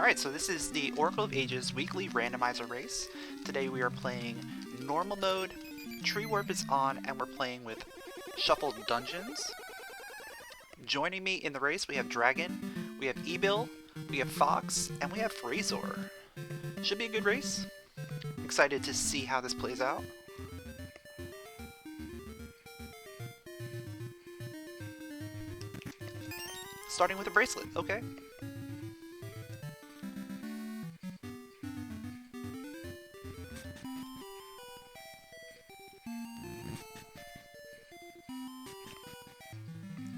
Alright, so this is the Oracle of Ages Weekly Randomizer Race. Today we are playing Normal Mode, Tree Warp is on, and we're playing with Shuffled Dungeons. Joining me in the race we have Dragon, we have Ebil, we have Fox, and we have Razor. Should be a good race. Excited to see how this plays out. Starting with a bracelet, okay.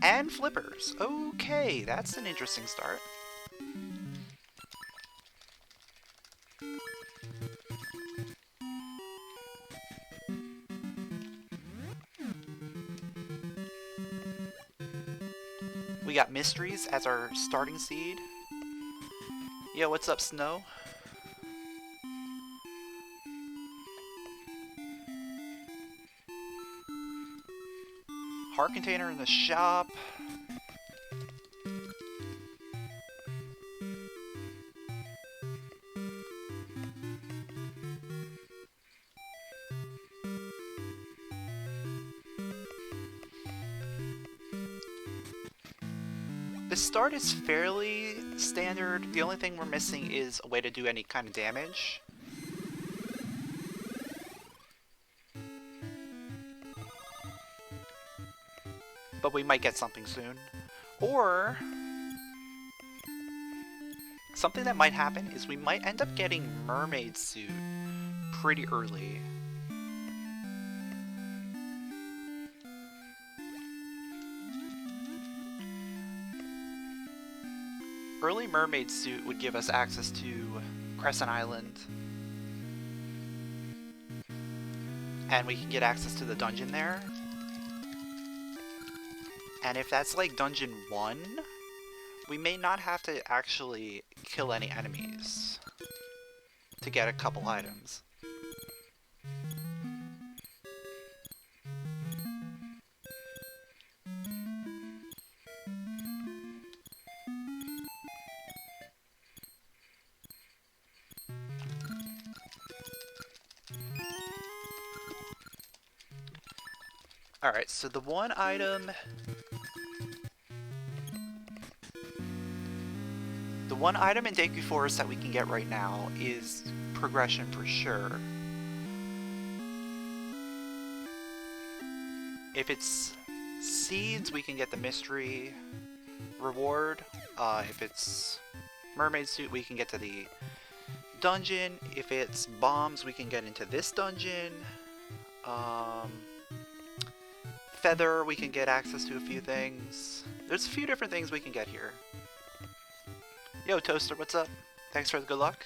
And flippers. Okay, that's an interesting start. We got mysteries as our starting seed. Yo, what's up, Snow? Heart container in the shop. The start is fairly standard. The only thing we're missing is a way to do any kind of damage. But we might get something soon. Or something that might happen is we might end up getting mermaid suit pretty early. Early mermaid suit would give us access to Crescent Island. And we can get access to the dungeon there. And if that's like dungeon 1, we may not have to actually kill any enemies to get a couple items. Alright, so the one item in Deku Forest that we can get right now is progression for sure. If it's seeds, we can get the mystery reward. If it's mermaid suit, we can get to the dungeon. If it's bombs, we can get into this dungeon. Feather, we can get access to a few things. There's a few different things we can get here. Yo, Toaster, what's up? Thanks for the good luck.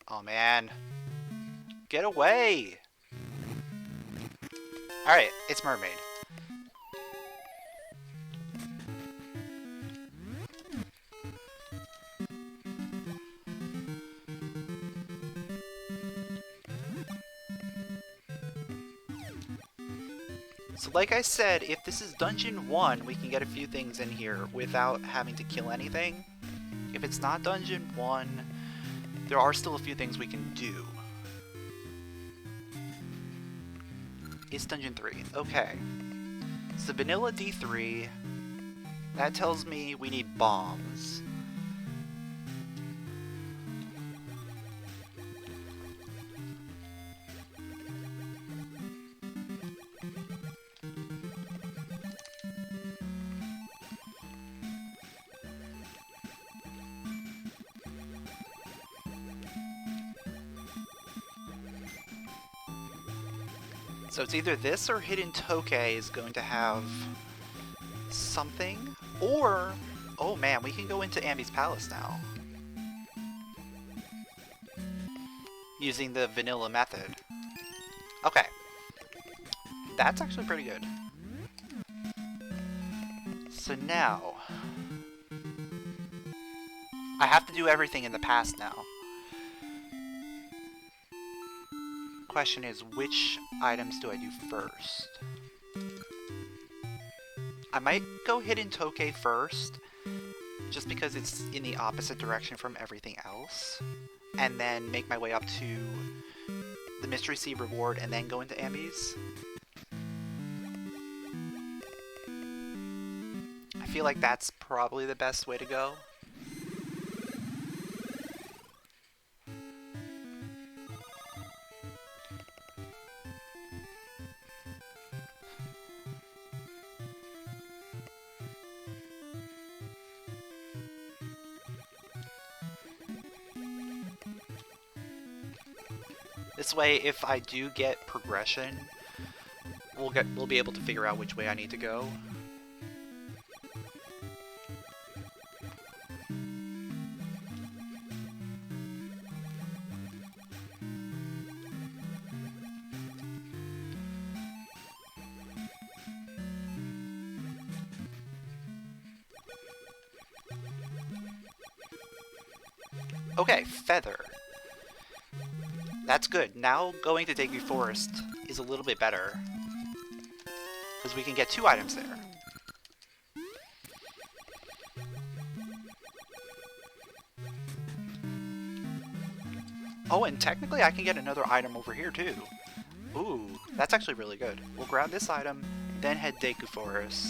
Oh man. Get away! Alright, it's mermaid. So like I said, if this is dungeon 1, we can get a few things in here without having to kill anything. If it's not dungeon 1, there are still a few things we can do. It's dungeon 3. Okay. So vanilla D3. That tells me we need bombs. So it's either this or Hidden Tokay is going to have something, or, oh man, we can go into Ambi's Palace now. Using the vanilla method. Okay. That's actually pretty good. So now, I have to do everything in the past now. Question is, which items do I do first? I might go Hidden Toke first, just because it's in the opposite direction from everything else, and then make my way up to the Mystery Sea reward and then go into Ambies. I feel like that's probably the best way to go. This way, if I do get progression, we'll be able to figure out which way I need to go. Okay, feather. That's good. Now going to Daegu Forest is a little bit better, because we can get 2 items there. Oh, and technically I can get another item over here too. Ooh, that's actually really good. We'll grab this item, then head Daegu Forest.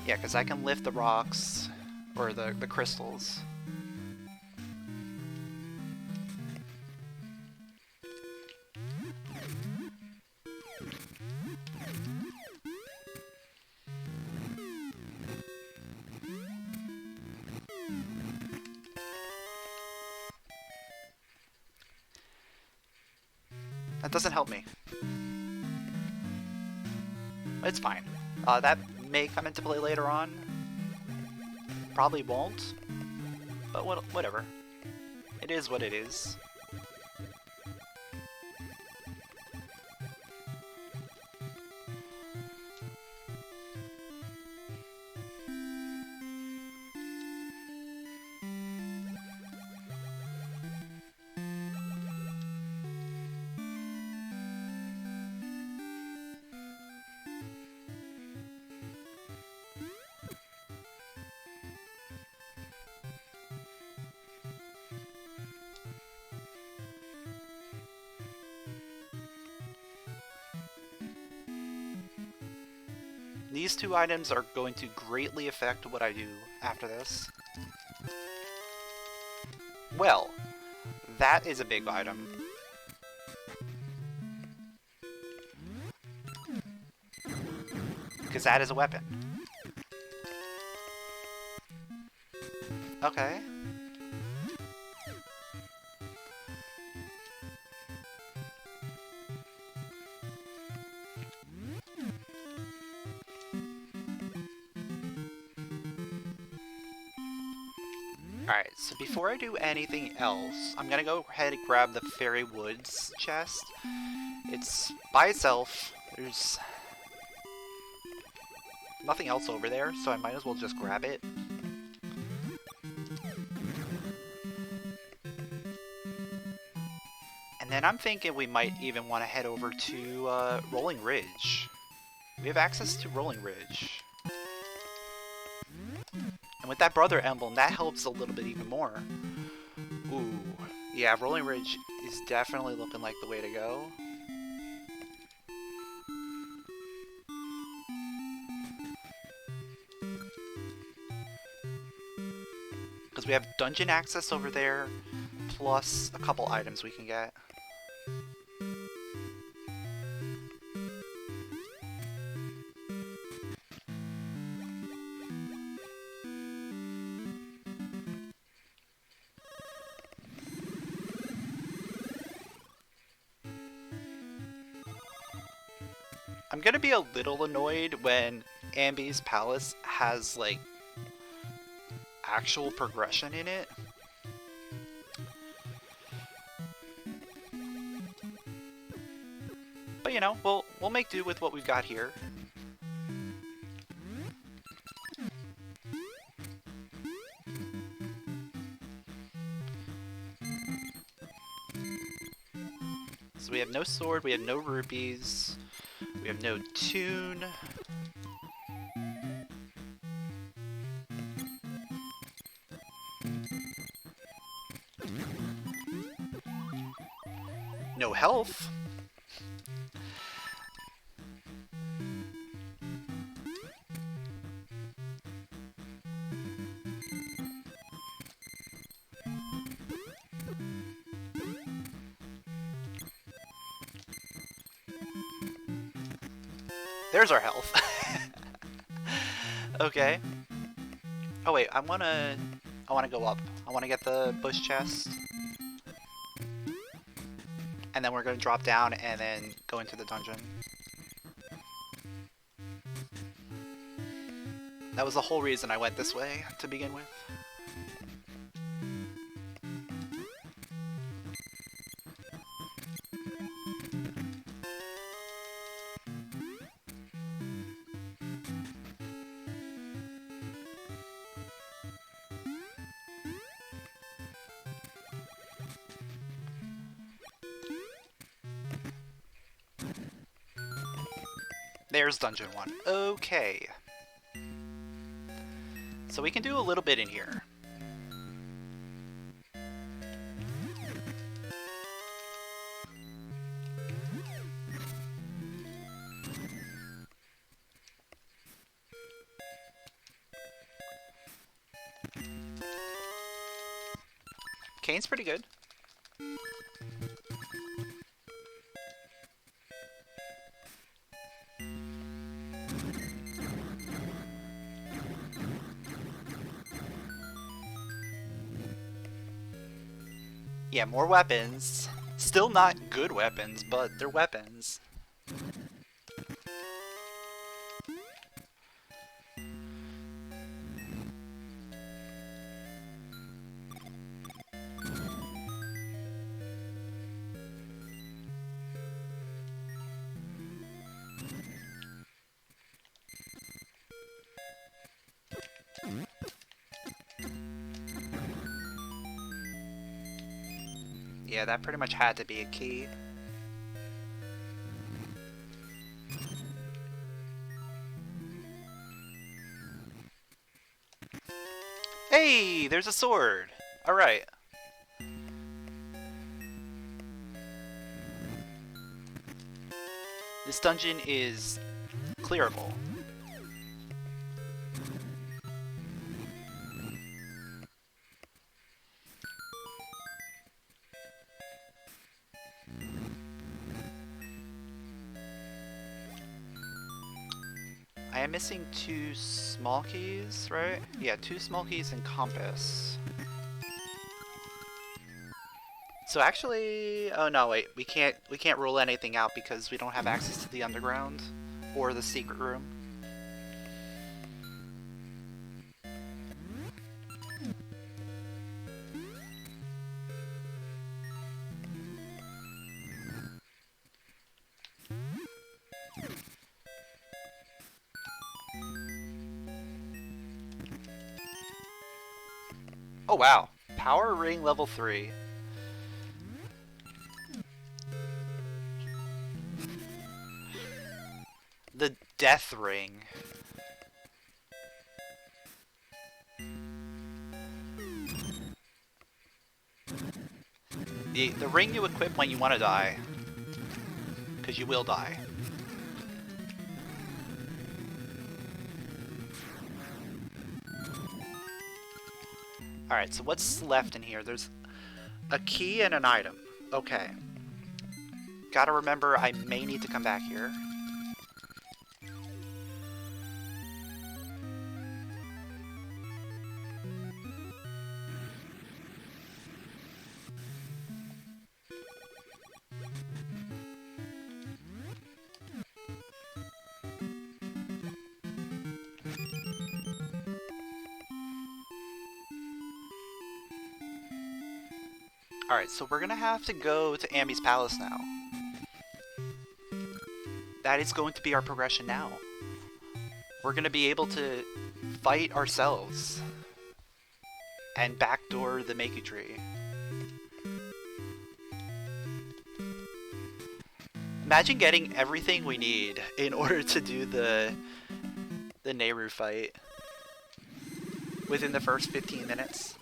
Yeah, because I can lift the rocks, or the crystals. That doesn't help me. It's fine. That may come into play later on. Probably won't. But whatever. It is what it is. These 2 items are going to greatly affect what I do after this. Well, that is a big item. Because that is a weapon. Okay. Alright, so before I do anything else, I'm gonna go ahead and grab the Fairy Woods chest. It's by itself. There's nothing else over there, so I might as well just grab it. And then I'm thinking we might even want to head over to Rolling Ridge. We have access to Rolling Ridge. And with that brother emblem, that helps a little bit even more. Ooh, yeah, Rolling Ridge is definitely looking like the way to go. Because we have dungeon access over there, plus a couple items we can get. I'm gonna be a little annoyed when Ambi's Palace has, like, actual progression in it. But you know, we'll make do with what we've got here. So we have no sword, we have no rupees, we have no tune. No health. There's our health. Okay. Oh wait, I wanna go up. I wanna get the bush chest. And then we're gonna drop down and then go into the dungeon. That was the whole reason I went this way to begin with. There's dungeon 1. Okay. So we can do a little bit in here. Kane's pretty good. Yeah, more weapons. Still not good weapons, but they're weapons. Yeah, that pretty much had to be a key. Hey, there's a sword! Alright. This dungeon is clearable. I am missing 2 small keys, right? Yeah, 2 small keys and compass. So actually, oh no, wait, we can't rule anything out because we don't have access to the underground or the secret room. Oh wow, power ring level 3. The death ring. The ring you equip when you want to die. Because you will die. Alright, so what's left in here? There's a key and an item. Okay. Gotta remember, I may need to come back here. Alright, so we're gonna have to go to Amy's palace now. that is going to be our progression now. We're going to be able to fight ourselves and backdoor the Makey tree. Imagine getting everything we need in order to do the Nehru fight within the first 15 minutes.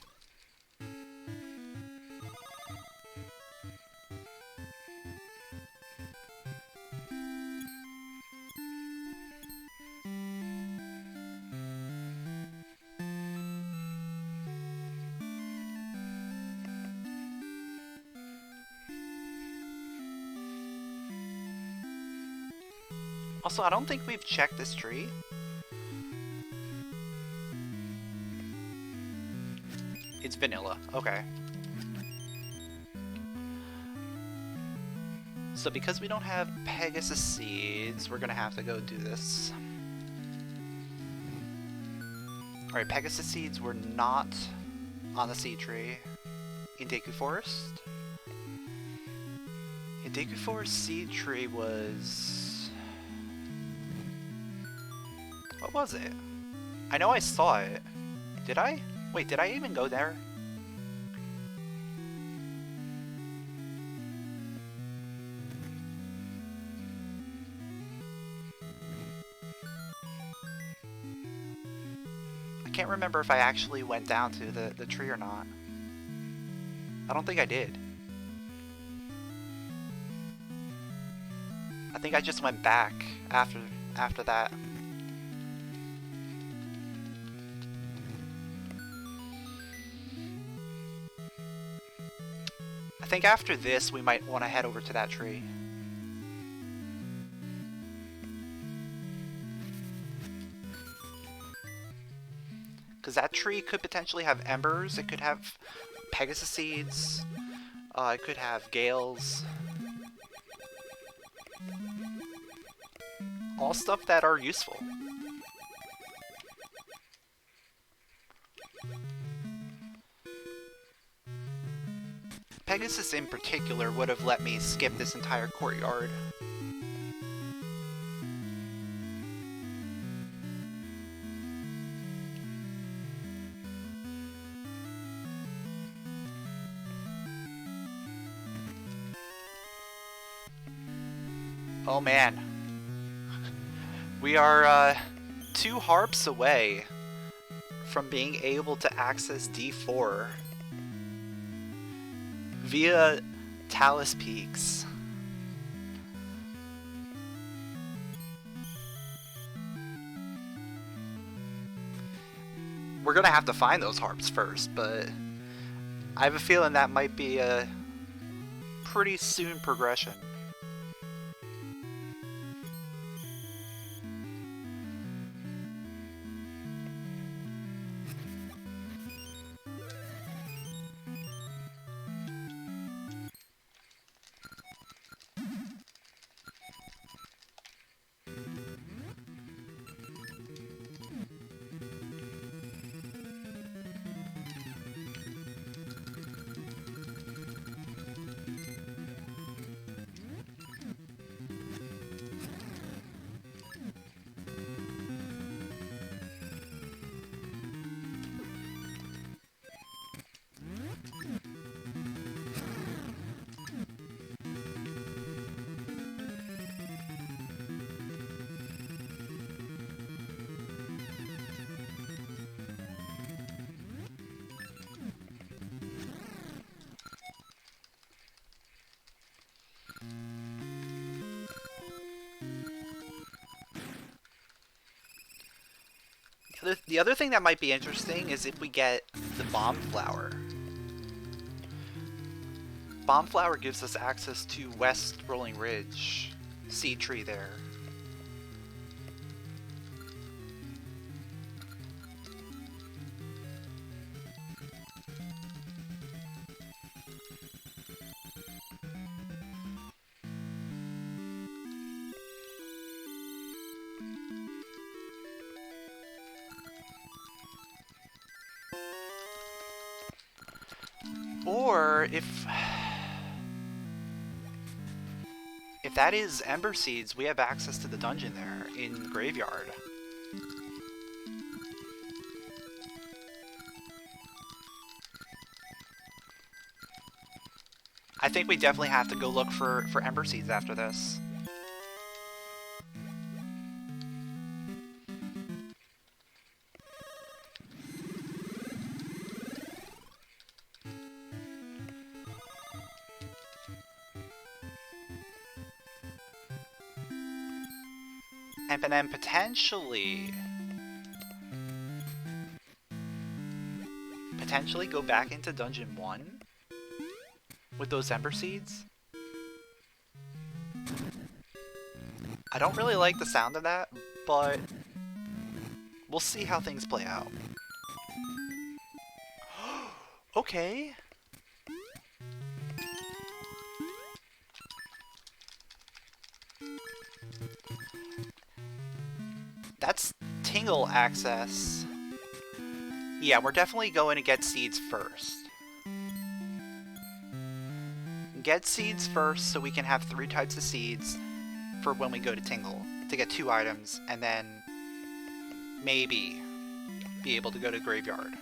Also, I don't think we've checked this tree. It's vanilla. Okay. So because we don't have Pegasus seeds, we're gonna have to go do this. Alright, Pegasus seeds were not on the seed tree in Deku Forest. In Deku Forest seed tree was... what was it? I know I saw it. Did I? Wait, did I even go there? I can't remember if I actually went down to the tree or not. I don't think I did. I think I just went back after that. I think after this we might want to head over to that tree. Because that tree could potentially have embers, it could have Pegasus seeds, it could have gales. All stuff that are useful. Pegasus in particular would have let me skip this entire courtyard. Oh man. We are 2 harps away from being able to access D4 via Talus Peaks. We're gonna have to find those harps first, but I have a feeling that might be a pretty soon progression. The other thing that might be interesting is if we get the bomb flower. Bomb flower gives us access to West Rolling Ridge, seed tree there. Or if If that is Ember Seeds, we have access to the dungeon there in the graveyard. I think we definitely have to go look for Ember Seeds after this. And then potentially go back into Dungeon 1 with those Ember Seeds. I don't really like the sound of that, but we'll see how things play out. Okay. That's Tingle access. Yeah, we're definitely going to get seeds first. Get seeds first so we can have 3 types of seeds for when we go to Tingle to get 2 items, and then maybe be able to go to Graveyard.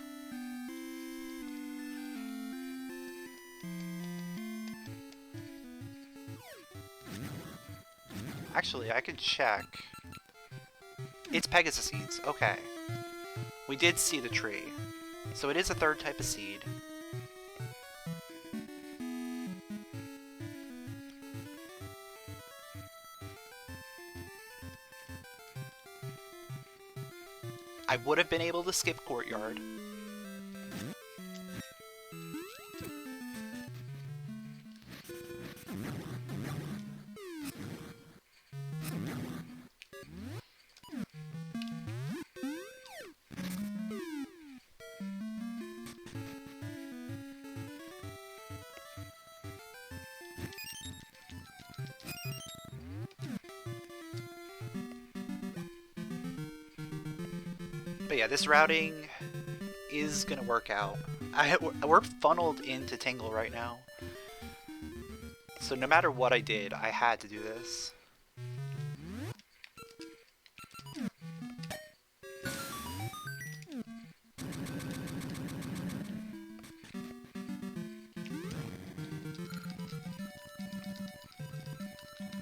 Actually, I could check. It's Pegasus seeds, okay. We did see the tree. So it is a 3rd type of seed. I would have been able to skip Courtyard. But yeah, this routing is gonna work out. We're funneled into Tingle right now. So no matter what I did, I had to do this.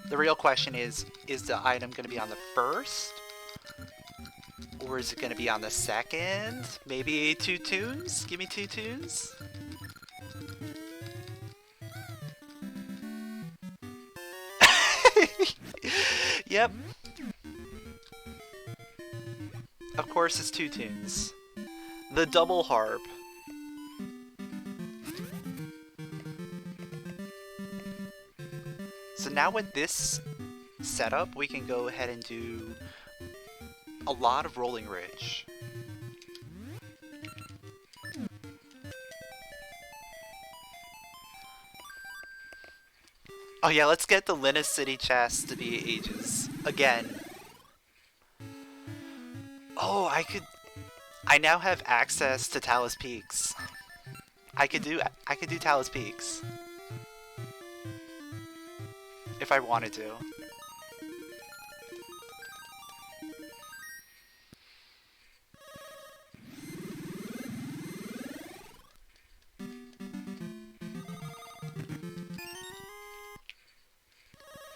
The real question is the item gonna be on the 1st? Or is it going to be on the 2nd? Maybe 2 tunes? Give me 2 tunes? Yep. Of course it's 2 tunes. The double harp. So now with this setup, we can go ahead and do a lot of Rolling Ridge. Oh yeah, let's get the Linus City chest to be Ages again. Oh, I now have access to Talus Peaks. I could do Talus Peaks if I wanted to.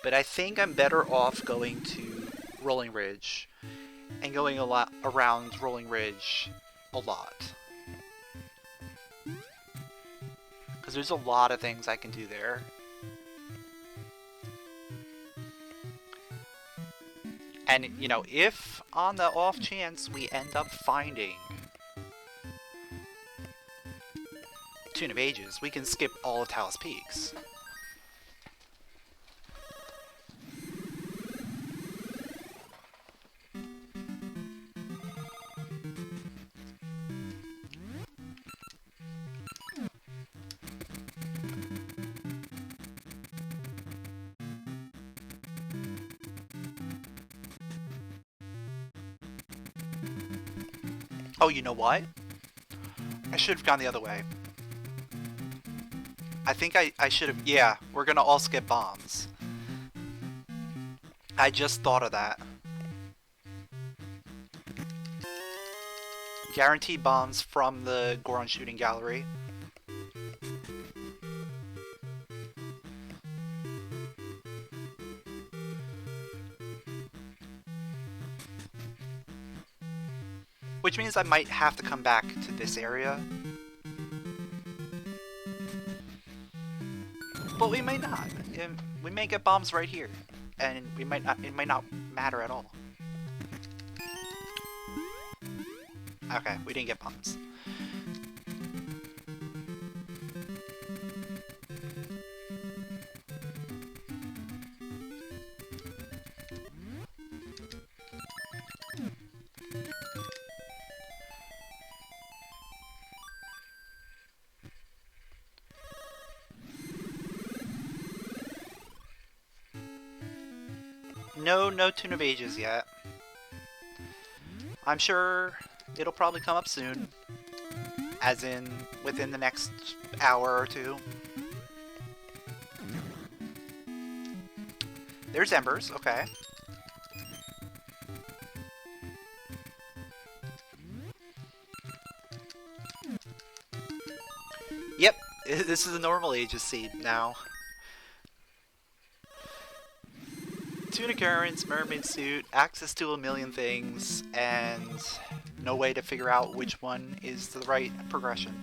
But I think I'm better off going to Rolling Ridge and going a lot around Rolling Ridge a lot. Because there's a lot of things I can do there. And, you know, if on the off chance we end up finding Tune of Ages, we can skip all of Talus Peaks. Oh, you know what? I should have gone the other way. I think I should have... Yeah, we're gonna all skip bombs. I just thought of that. Guaranteed bombs from the Goron shooting gallery. Which means I might have to come back to this area. But we might not. We may get bombs right here. And we might not, it might not matter at all. Okay, we didn't get bombs. No Tune of Ages yet. I'm sure it'll probably come up soon. As in, within the next hour or two. There's Embers, okay. Yep, this is a normal Ages seed now. Tuna currents, mermaid suit, access to a million things, and no way to figure out which one is the right progression.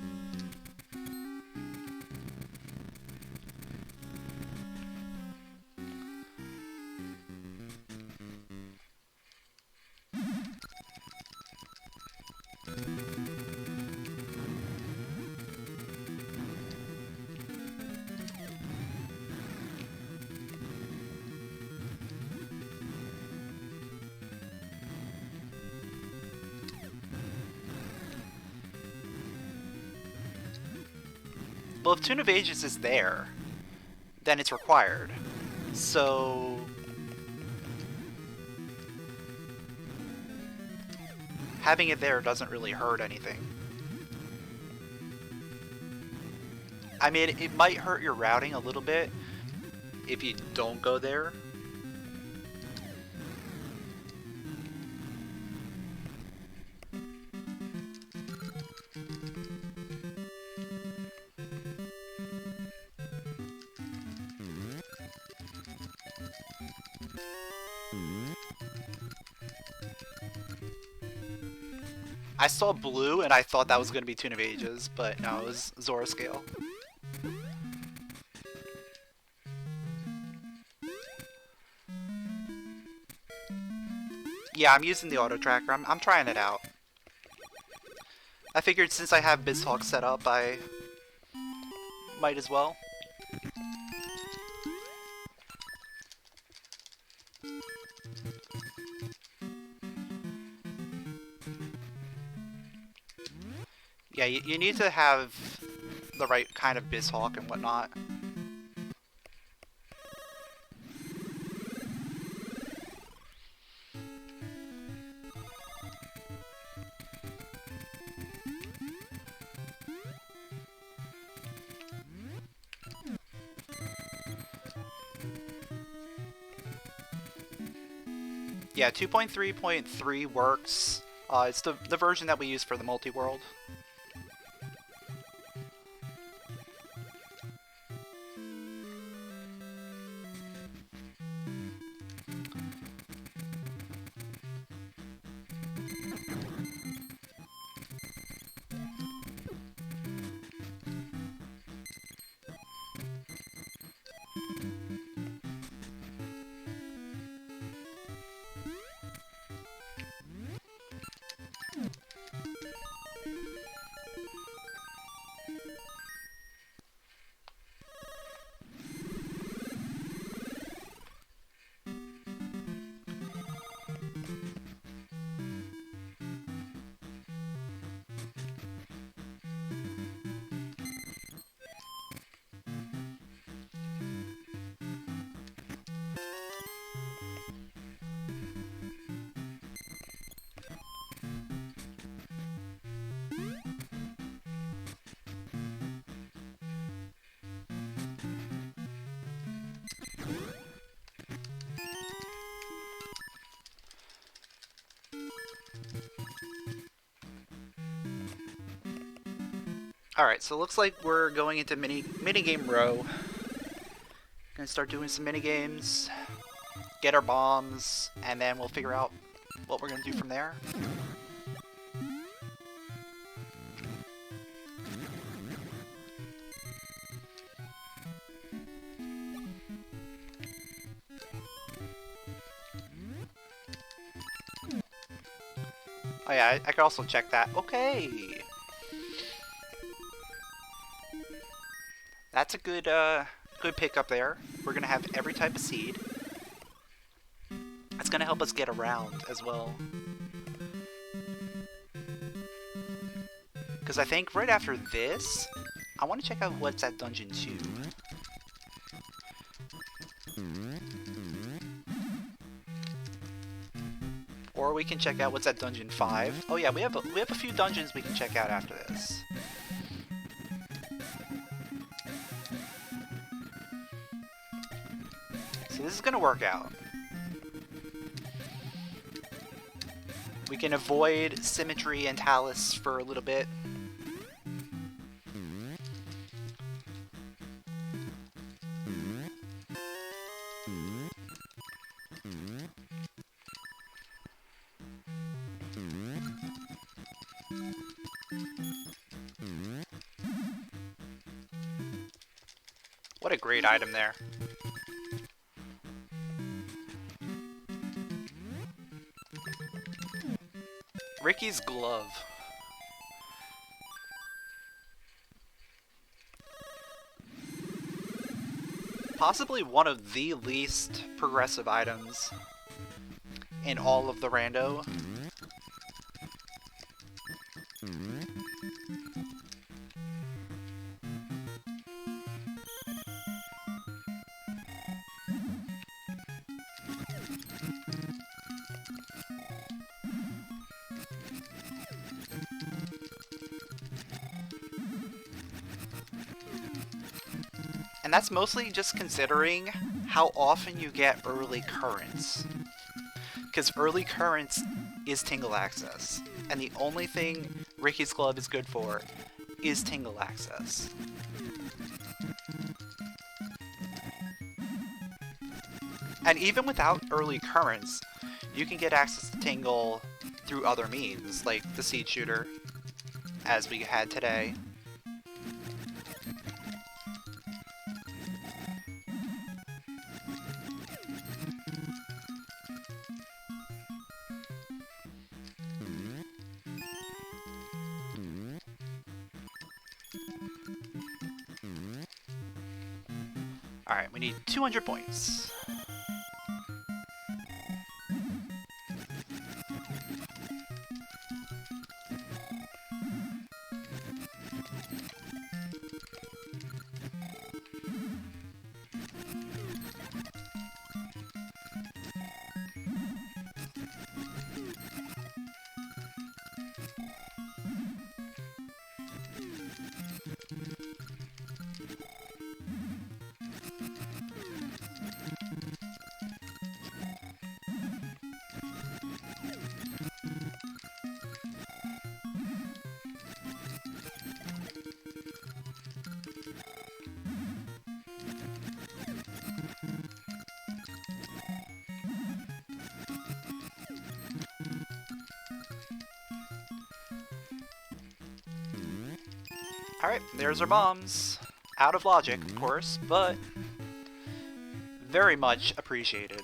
Well, if Tune of Ages is there, then it's required. So having it there doesn't really hurt anything. I mean, it might hurt your routing a little bit if you don't go there. I saw blue and I thought that was going to be Tune of Ages, but no, it was Zora Scale. Yeah, I'm using the auto tracker. I'm trying it out. I figured since I have BizHawk set up, I might as well. Yeah, you need to have the right kind of BizHawk and whatnot. Yeah, 2.3.3 works. It's the version that we use for the multi-world. Alright, so it looks like we're going into minigame row. Gonna start doing some minigames, get our bombs, and then we'll figure out what we're gonna do from there. Oh yeah, I could also check that. Okay! That's a good pickup there. We're gonna have every type of seed. It's gonna help us get around as well. Because I think right after this, I want to check out what's at Dungeon 2. Or we can check out what's at Dungeon 5. Oh yeah, we have a few dungeons we can check out after this. So this is gonna work out. We can avoid Symmetry and Talus for a little bit. What a great item there. Ricky's glove. Possibly one of the least progressive items in all of the rando. And that's mostly just considering how often you get early currents. Because early currents is tingle access. And the only thing Ricky's Glove is good for is tingle access. And even without early currents, you can get access to tingle through other means, like the seed shooter, as we had today. Alright, we need 200 points. Alright, there's our bombs. Out of logic, of course, but very much appreciated.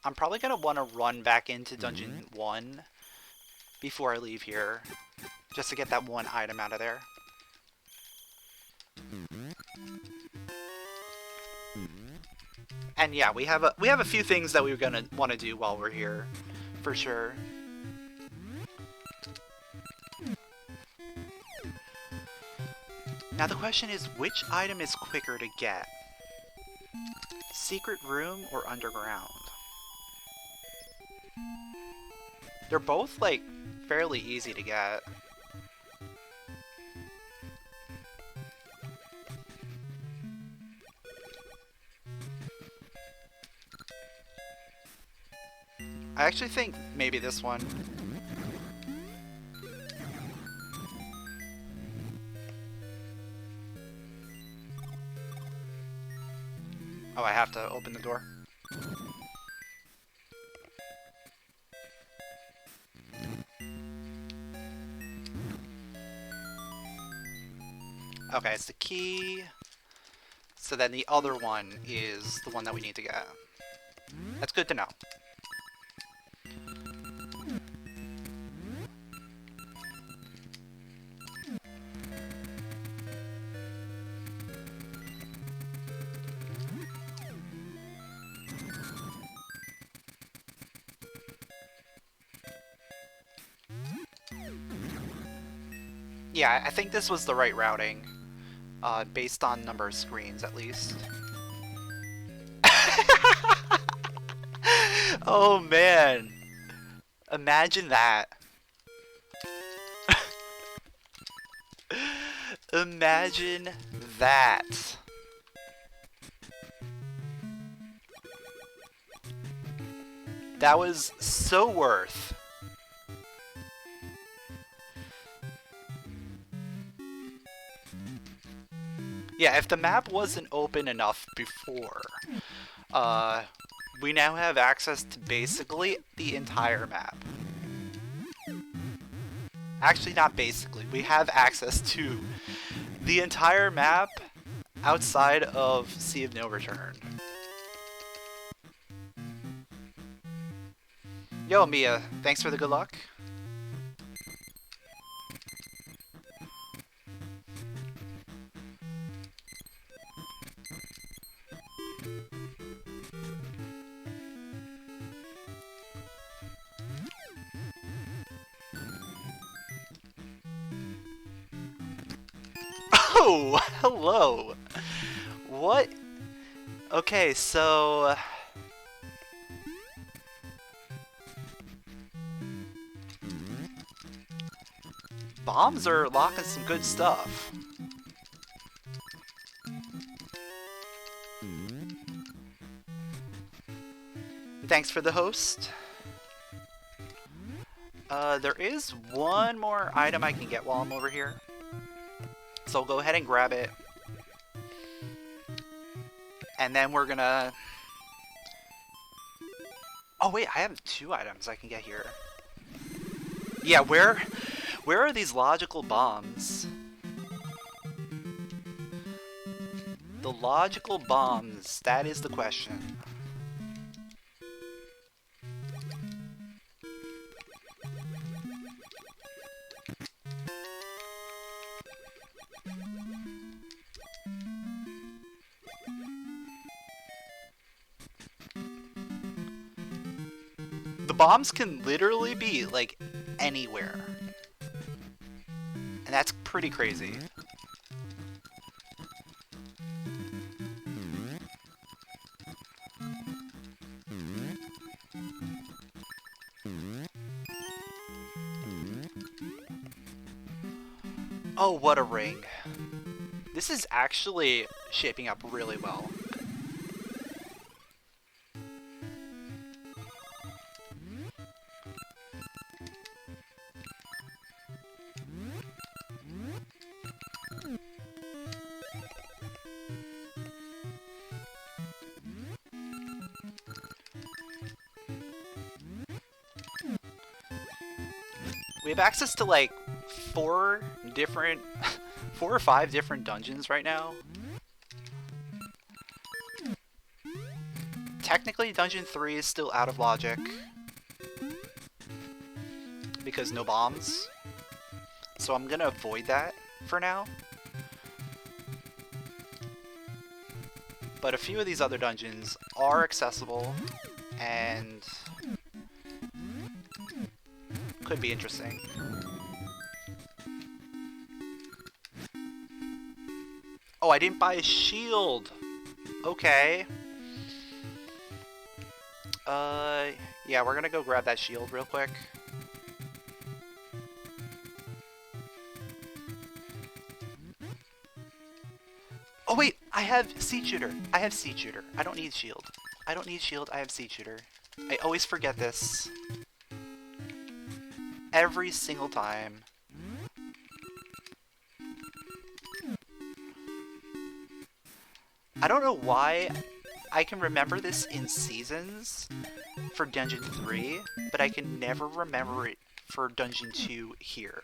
I'm probably going to want to run back into Dungeon 1 before I leave here, just to get that one item out of there. And yeah, we have a few things that we were going to want to do while we're here, for sure. Now the question is, which item is quicker to get? Secret room or underground? They're both, like, fairly easy to get. I actually think maybe this one. Oh, I have to open the door. Okay, it's the key. So then the other one is the one that we need to get. That's good to know. Yeah, I think this was the right routing, based on number of screens at least. Oh man, imagine that. Imagine that. That was so worth. Yeah, if the map wasn't open enough before, we now have access to basically the entire map. Actually, not basically. We have access to the entire map outside of Sea of No Return. Yo, Mia, thanks for the good luck. Oh, hello. What? Okay, so... bombs are locking some good stuff. Thanks for the host. There is one more item I can get while I'm over here. So I'll go ahead and grab it. And then we're gonna... oh wait, I have 2 items I can get here. Yeah, where are these logical bombs? The logical bombs, that is the question. The bombs can literally be, like, anywhere. And that's pretty crazy. Oh, what a ring. This is actually shaping up really well. We have access to like 4 or 5 different dungeons right now. Technically, Dungeon 3 is still out of logic. Because no bombs. So I'm gonna avoid that for now. But a few of these other dungeons are accessible and could be interesting. Oh, I didn't buy a shield! Okay. Yeah, we're gonna go grab that shield real quick. Oh wait, I have Seed Shooter. I have Seed Shooter. I don't need shield. I don't need shield, I have Seed Shooter. I always forget this. Every single time. I don't know why I can remember this in seasons for Dungeon 3, but I can never remember it for Dungeon 2 here.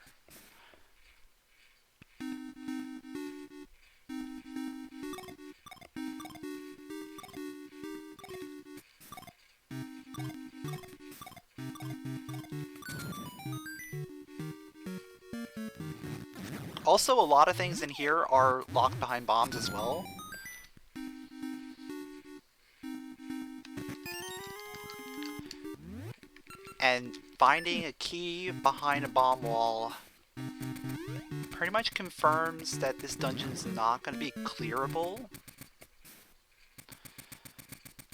Also, a lot of things in here are locked behind bombs as well. And finding a key behind a bomb wall pretty much confirms that this dungeon's not going to be clearable.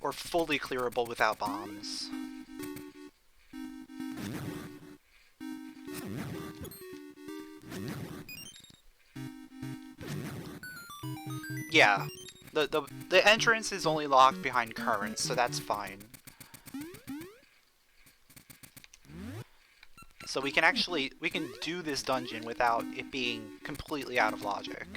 Or fully clearable without bombs. Yeah, the entrance is only locked behind currents, so that's fine. So we can do this dungeon without it being completely out of logic.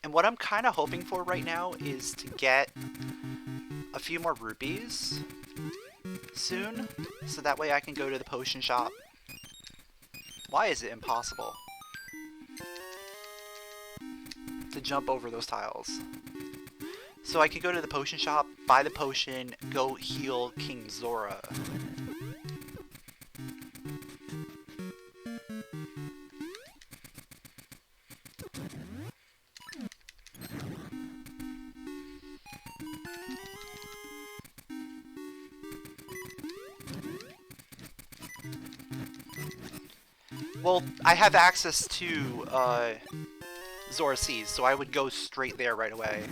And what I'm kind of hoping for right now is to get a few more rupees soon, so that way I can go to the potion shop. Why is it impossible to jump over those tiles? So I can go to the potion shop, buy the potion, go heal King Zora. Well, I have access to Zora Seas, so I would go straight there right away.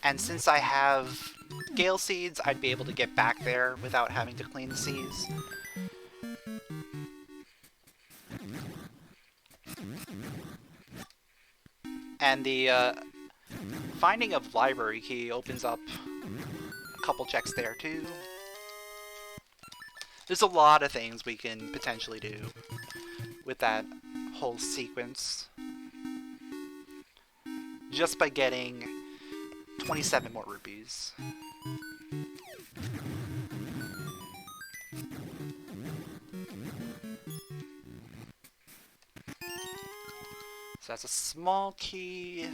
And since I have Gale Seeds, I'd be able to get back there without having to clean the seas. And the finding of library key opens up a couple checks there too. There's a lot of things we can potentially do with that whole sequence just by getting 27 more rupees. So that's a small key.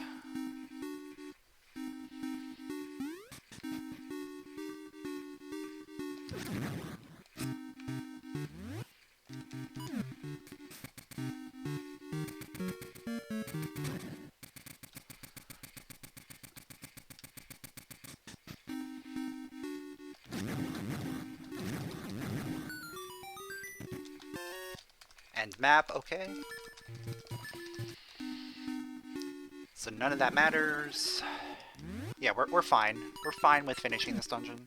End map, okay. So none of that matters. Yeah, we're fine. We're fine with finishing this dungeon.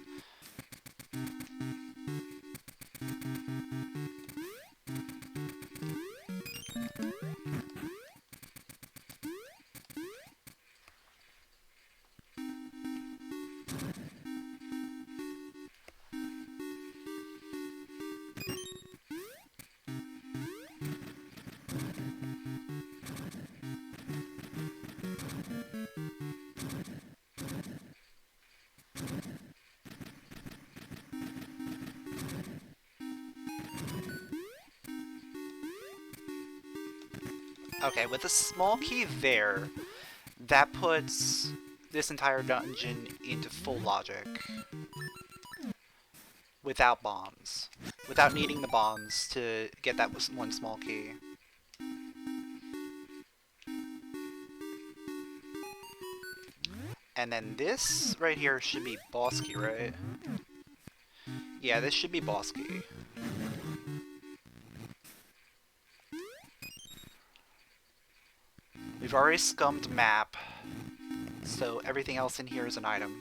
Okay, with a small key there, that puts this entire dungeon into full logic. Without bombs. Without needing the bombs to get that one small key. And then this right here should be boss key, right? Yeah, this should be boss key. We've already scummed map, so everything else in here is an item.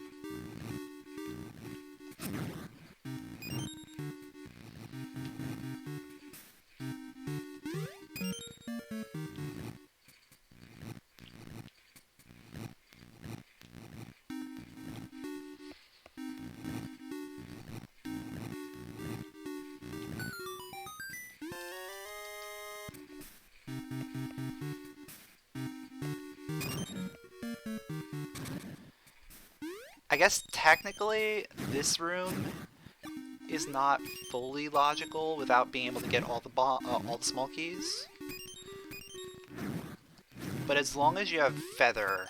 I guess technically this room is not fully logical without being able to get all the small keys. But as long as you have feather,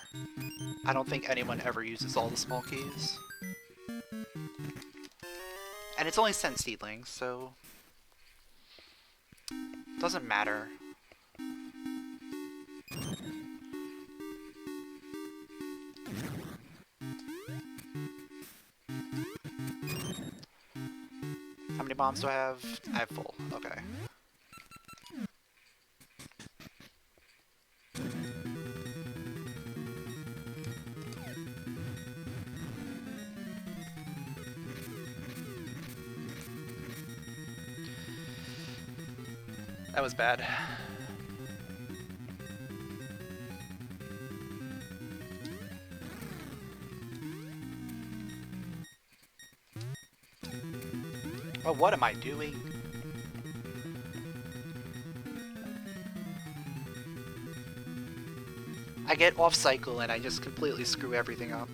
I don't think anyone ever uses all the small keys. And it's only scent seedlings, so doesn't matter. How many bombs do I have? I have full. Okay. That was bad. Well, what am I doing? I get off cycle and I just completely screw everything up.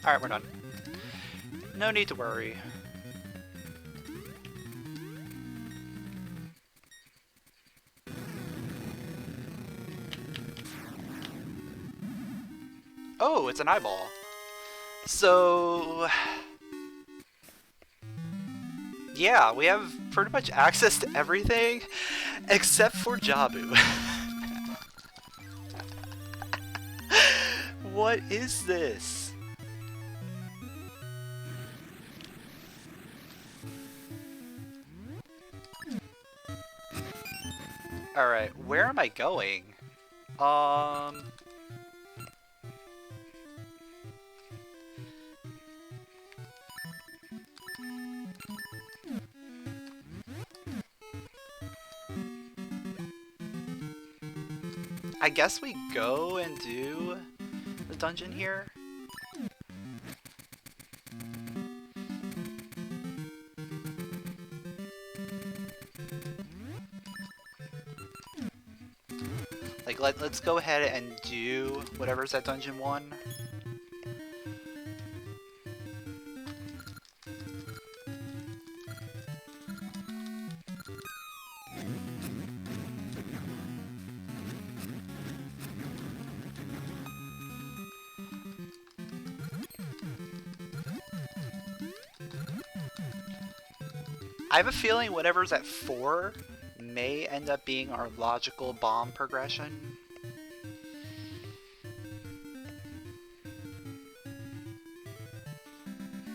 Alright, we're done. No need to worry. Oh, it's an eyeball. So... yeah, we have pretty much access to everything except for Jabu. What is this? Alright, where am I going? I guess we go and do the dungeon here. Like, let's go ahead and do whatever's at Dungeon 1. I have a feeling whatever's at 4 may end up being our logical bomb progression.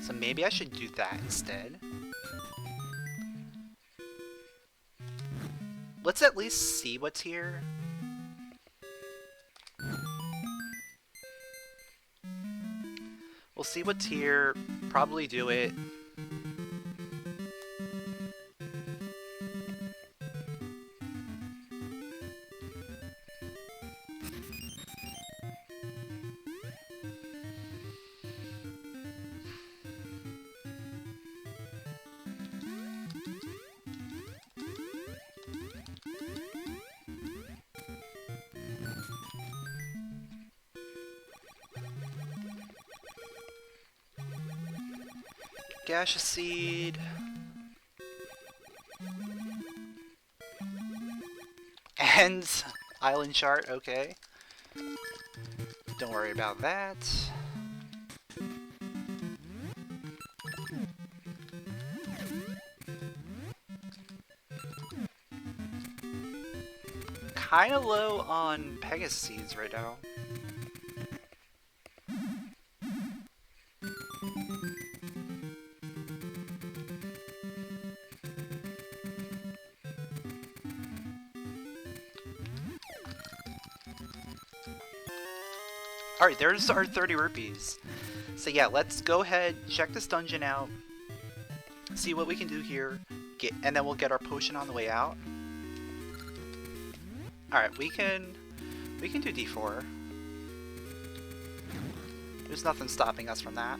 So maybe I should do that instead. Let's at least see what's here. We'll see what's here, probably do it. Gaseous seed. And island chart, okay. Don't worry about that. Kinda low on Pegasus seeds right now. Alright, there's our 30 rupees. So yeah, let's go ahead, check this dungeon out, see what we can do here, and then we'll get our potion on the way out. Alright, we can do D4. There's nothing stopping us from that.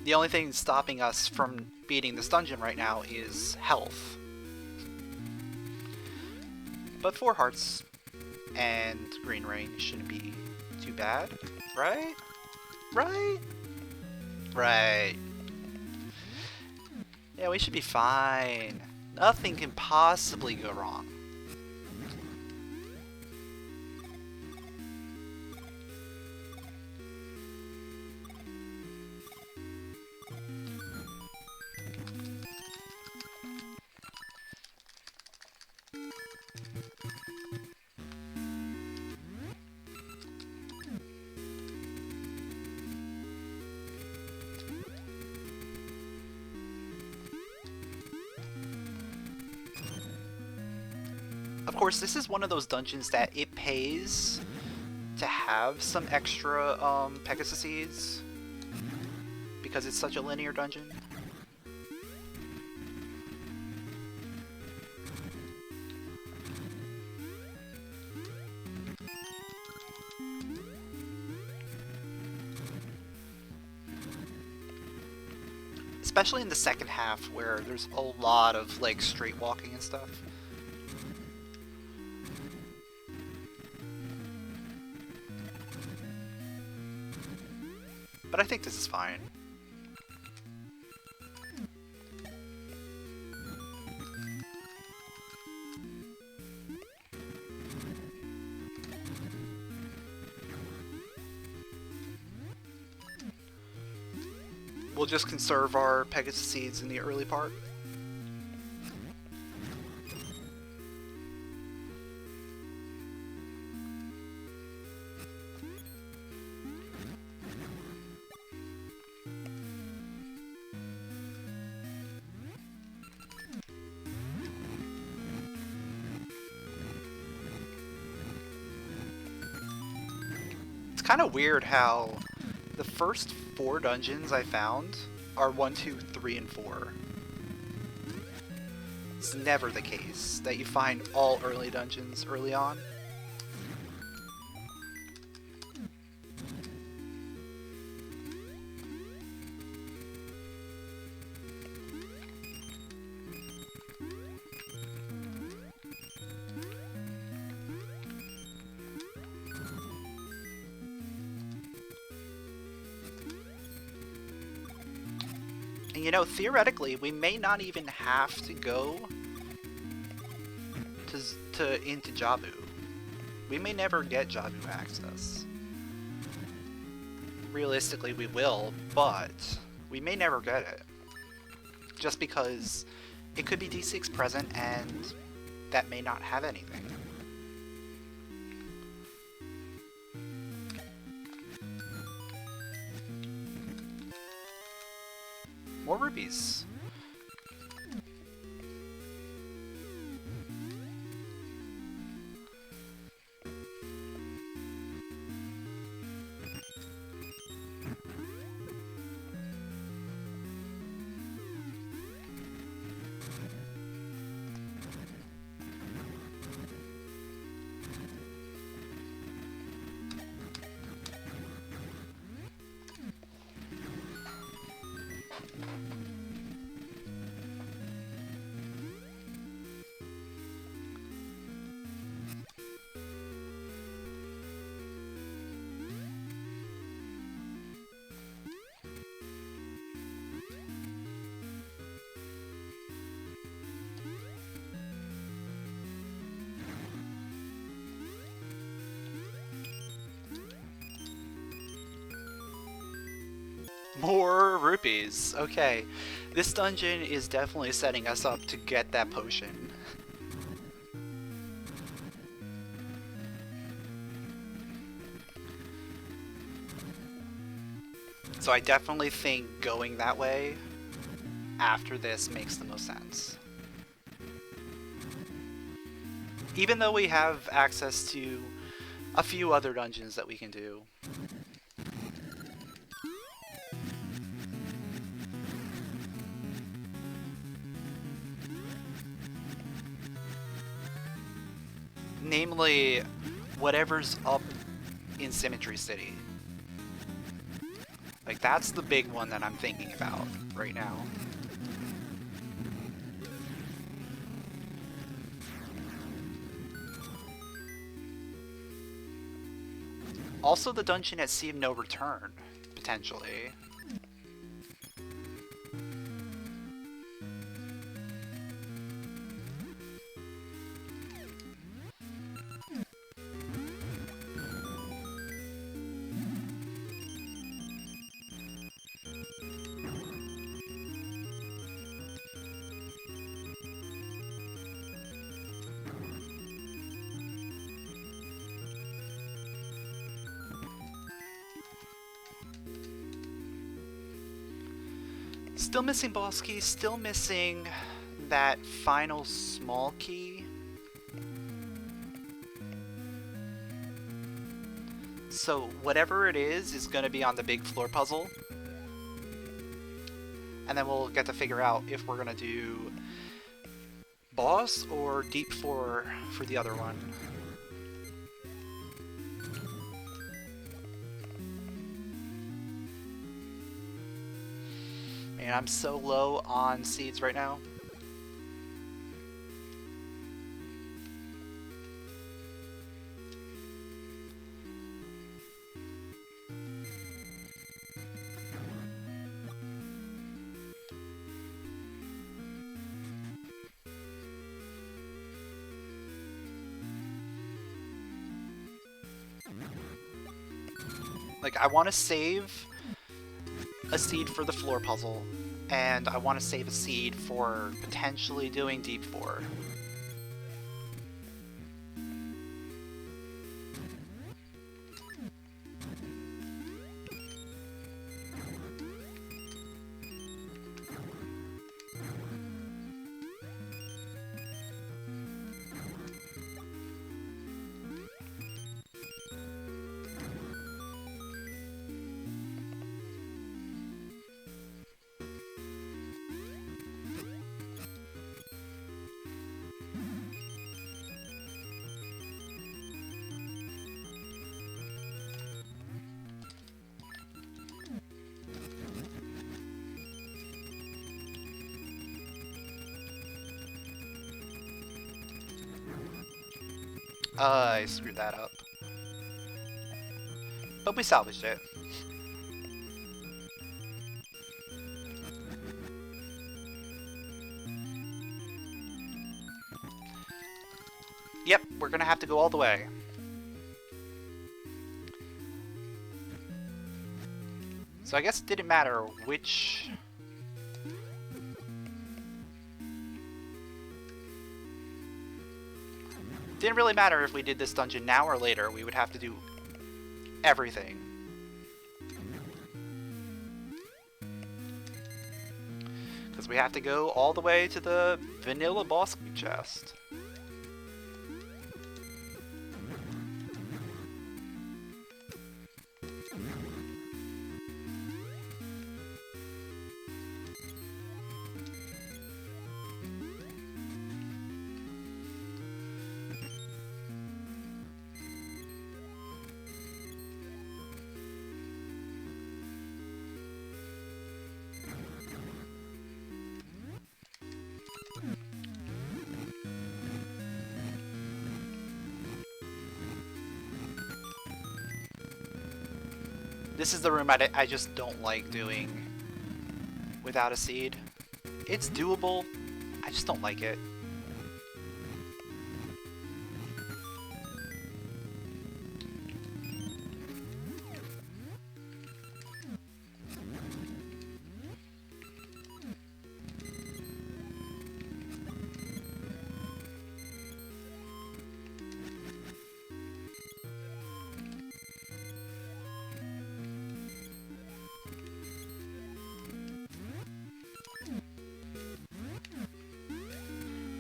The only thing stopping us from beating this dungeon right now is health. But 4 hearts and green rain shouldn't be too bad, right? Right? Right. Yeah, we should be fine. Nothing can possibly go wrong. Of course, this is one of those dungeons that it pays to have some extra Pegasus seeds because it's such a linear dungeon. Especially in the second half where there's a lot of like straight walking and stuff. But I think this is fine. We'll just conserve our Pegasus seeds in the early part. It's kind of weird how the first 4 dungeons I found are 1, 2, 3, and 4. It's never the case that you find all early dungeons early on. And you know, theoretically, we may not even have to go into Jabu. We may never get Jabu access. Realistically, we will, but we may never get it. Just because it could be D6 present and that may not have anything. More rupees. More rupees. Okay. This dungeon is definitely setting us up to get that potion. So I definitely think going that way after this makes the most sense. Even though we have access to a few other dungeons that we can do. Namely, whatever's up in Symmetry City. Like, that's the big one that I'm thinking about right now. Also the dungeon at Sea of No Return, potentially. Still missing boss key, still missing that final small key. So whatever it is going to be on the big floor puzzle. And then we'll get to figure out if we're going to do boss or deep 4 for the other one. Man, I'm so low on seeds right now. Like, I want to save a seed for the floor puzzle, and I want to save a seed for potentially doing Deep 4. I screwed that up. But we salvaged it. we're gonna have to go all the way. So I guess it didn't matter which... Didn't really matter if we did this dungeon now or later, we would have to do everything. Because we have to go all the way to the vanilla boss chest. This is the room I just don't like doing without a seed. It's doable, I just don't like it.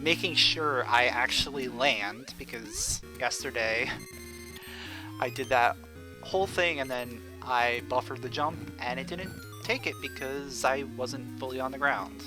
Making sure I actually land, because yesterday I did that whole thing and then I buffered the jump and it didn't take it because I wasn't fully on the ground.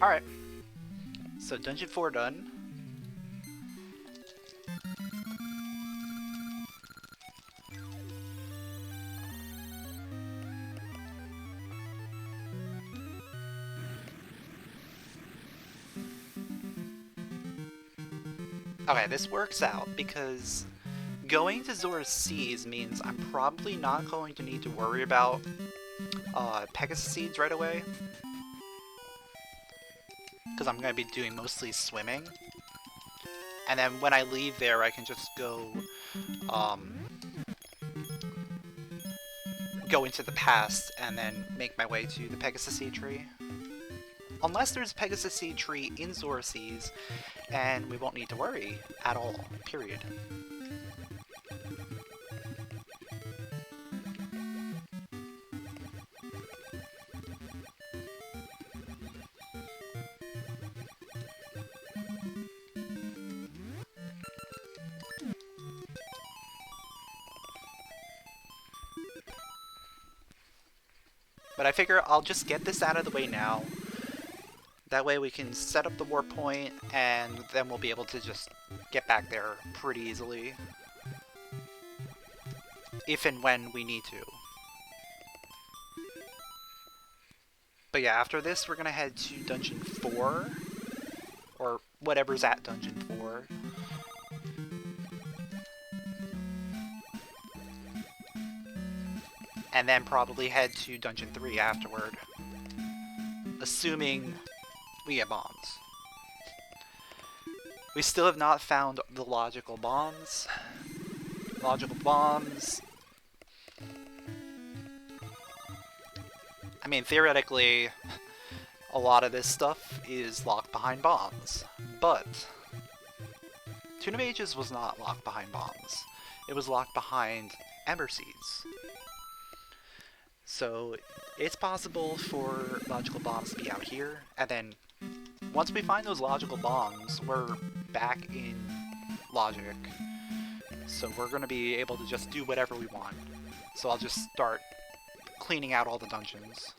Alright, so Dungeon 4 done. Okay, this works out because going to Zora's Seas means I'm probably not going to need to worry about Pegasus Seeds right away. Because I'm going to be doing mostly swimming. And then when I leave there, I can just go go into the past and then make my way to the Pegasus Seed Tree. Unless there's a Pegasus Seed Tree in Zora's Seas, and we won't need to worry at all, period. But I figure I'll just get this out of the way now. That way we can set up the warp point, and then we'll be able to just get back there pretty easily. If and when we need to. But yeah, after this we're gonna head to Dungeon 4. Or whatever's at Dungeon 4. And then probably head to Dungeon 3 afterward. Assuming we get bombs. We still have not found the logical bombs. Logical bombs. I mean, theoretically, a lot of this stuff is locked behind bombs. But Tomb of Ages was not locked behind bombs. it was locked behind ember seeds. So it's possible for logical bombs to be out here, and then once we find those logical bombs, we're back in logic. So we're going to be able to just do whatever we want. So I'll just start cleaning out all the dungeons.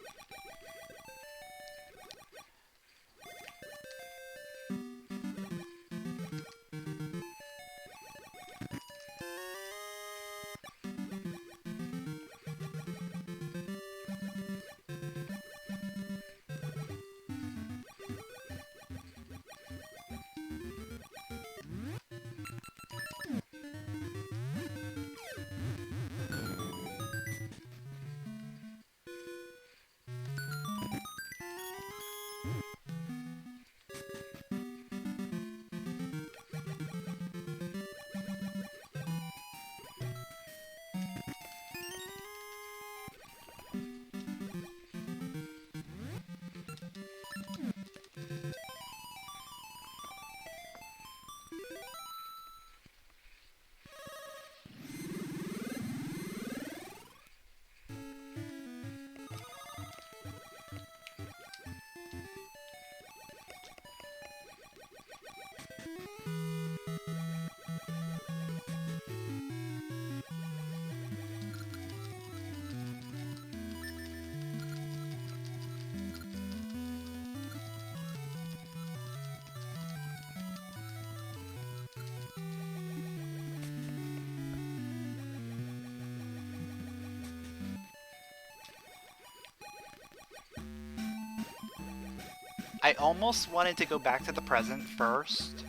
I almost wanted to go back to the present first,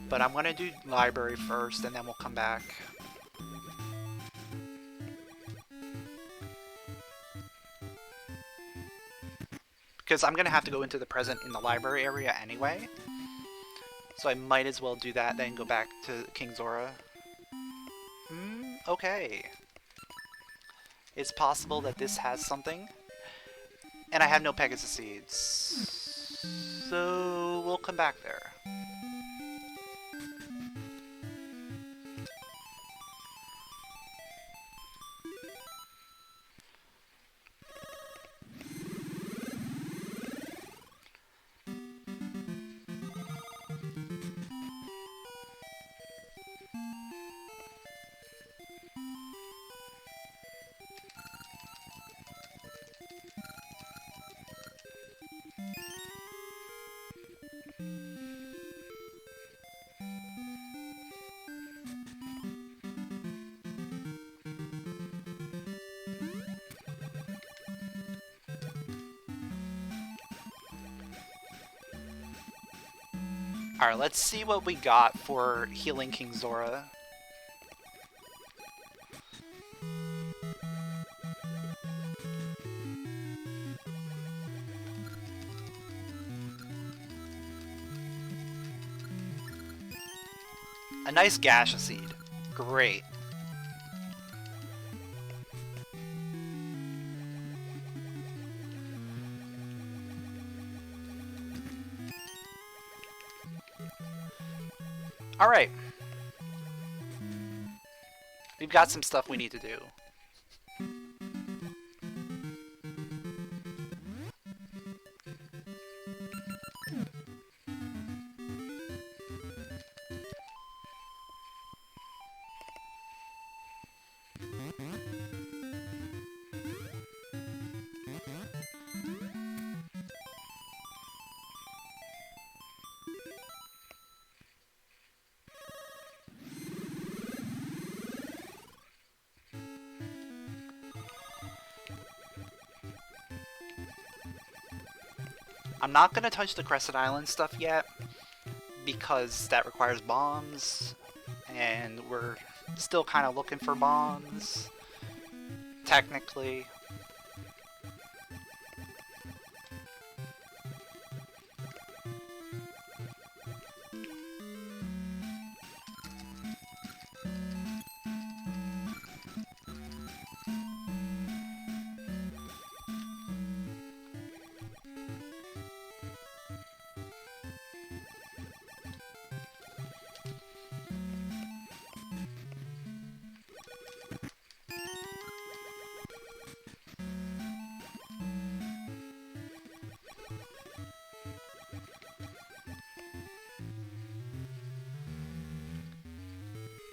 but I'm going to do library first and then we'll come back. Because I'm going to have to go into the present in the library area anyway. So I might as well do that, then go back to King Zora. Okay. It's possible that this has something. And I have no Pegasus seeds. So we'll come back there. Alright, let's see what we got for healing King Zora. A nice gaseous seed. Great. Alright. We've got some stuff we need to do. I'm not going to touch the Crescent Island stuff yet, because that requires bombs, and we're still kind of looking for bombs, technically.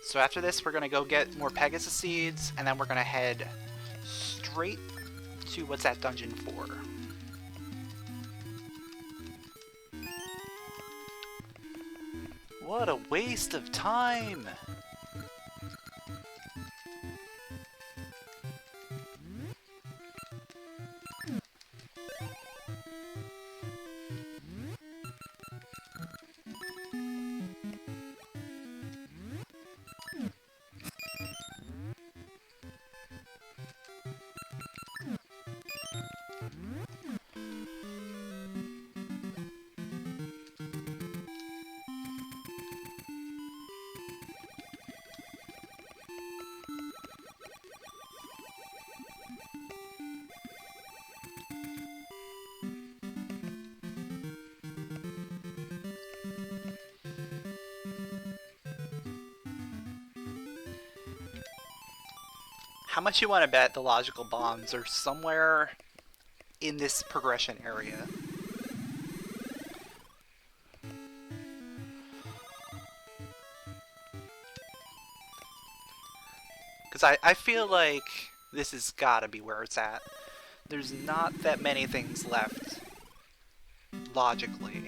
So after this, we're gonna go get more Pegasus seeds, and then we're gonna head straight to what's that dungeon for. What a waste of time! How much you want to bet the logical bombs are somewhere in this progression area? Because I feel like this has got to be where it's at. There's not that many things left, logically.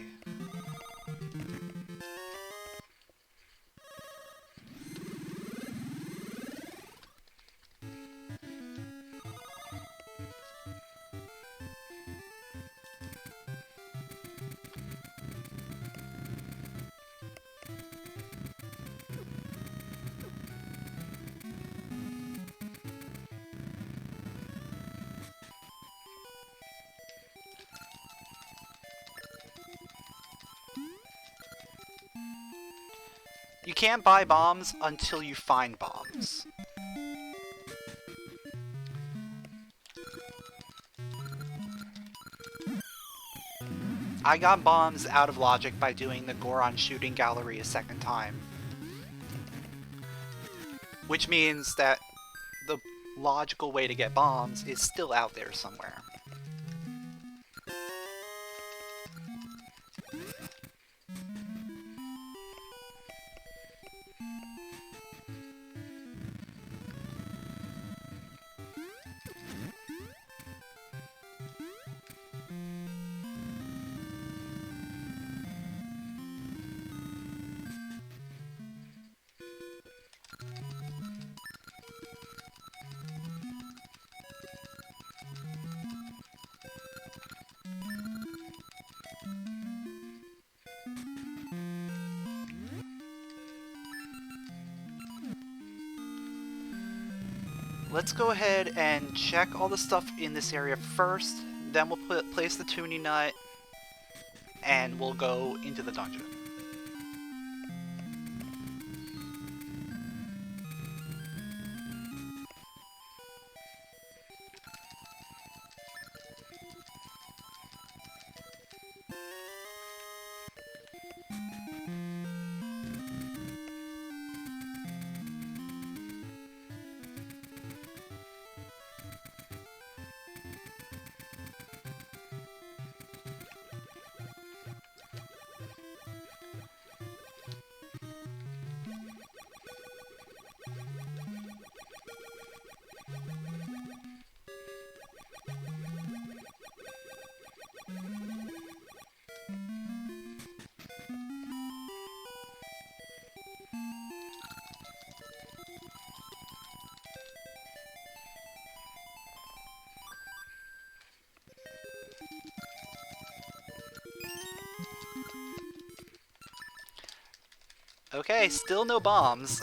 You can't buy bombs until you find bombs. I got bombs out of logic by doing the Goron shooting gallery a second time. Which means that the logical way to get bombs is still out there somewhere. Let's go ahead and check all the stuff in this area first, then we'll place the tuning nut, and we'll go into the dungeon. Okay, still no bombs.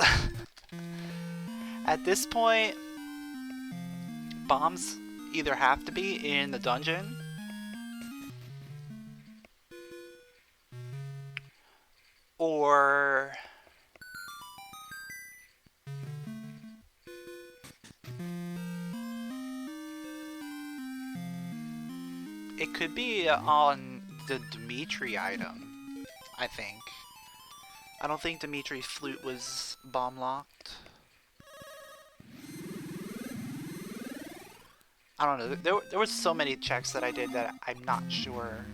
At this point, bombs either have to be in the dungeon or it could be on the Dimitri item, I think. I don't think Dimitri's flute was bomb locked. I don't know. There was so many checks that I did that I'm not sure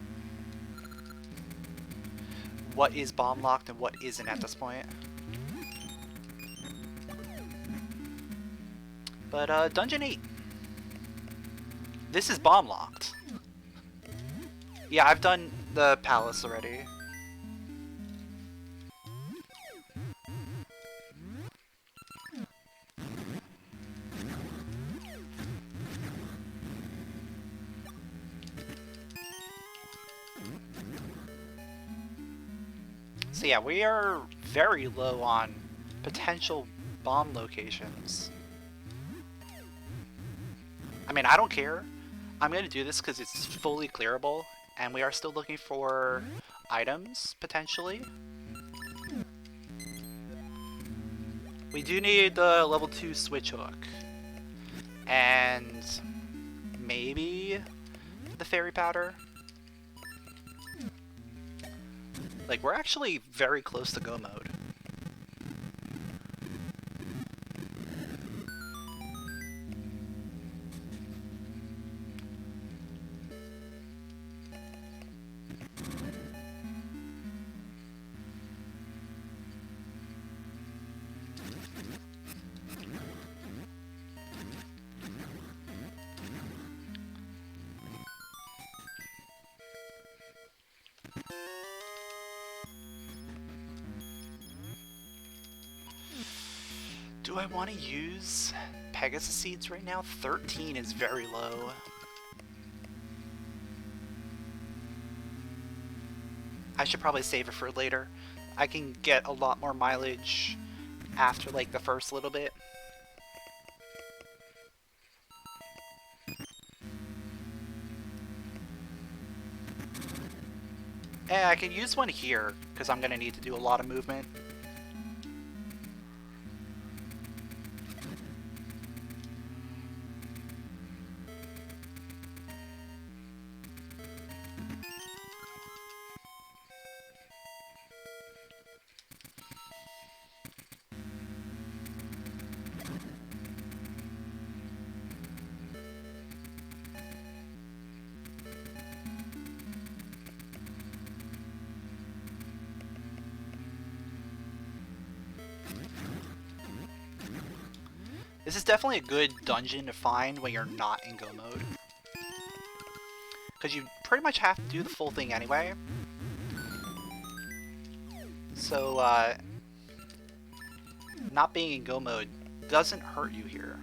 what is bomb locked and what isn't at this point. But, Dungeon 8. This is bomb locked. Yeah, I've done the palace already. So yeah, we are very low on potential bomb locations. I mean, I don't care. I'm going to do this because it's fully clearable, and we are still looking for items, potentially. We do need the level 2 switch hook. And maybe the fairy powder. Like, we're actually very close to go mode. Do I want to use Pegasus seeds right now? 13 is very low. I should probably save it for later. I can get a lot more mileage after like the first little bit. And I can use one here because I'm going to need to do a lot of movement. This is definitely a good dungeon to find when you're not in go mode. Because you pretty much have to do the full thing anyway. So, not being in go mode doesn't hurt you here.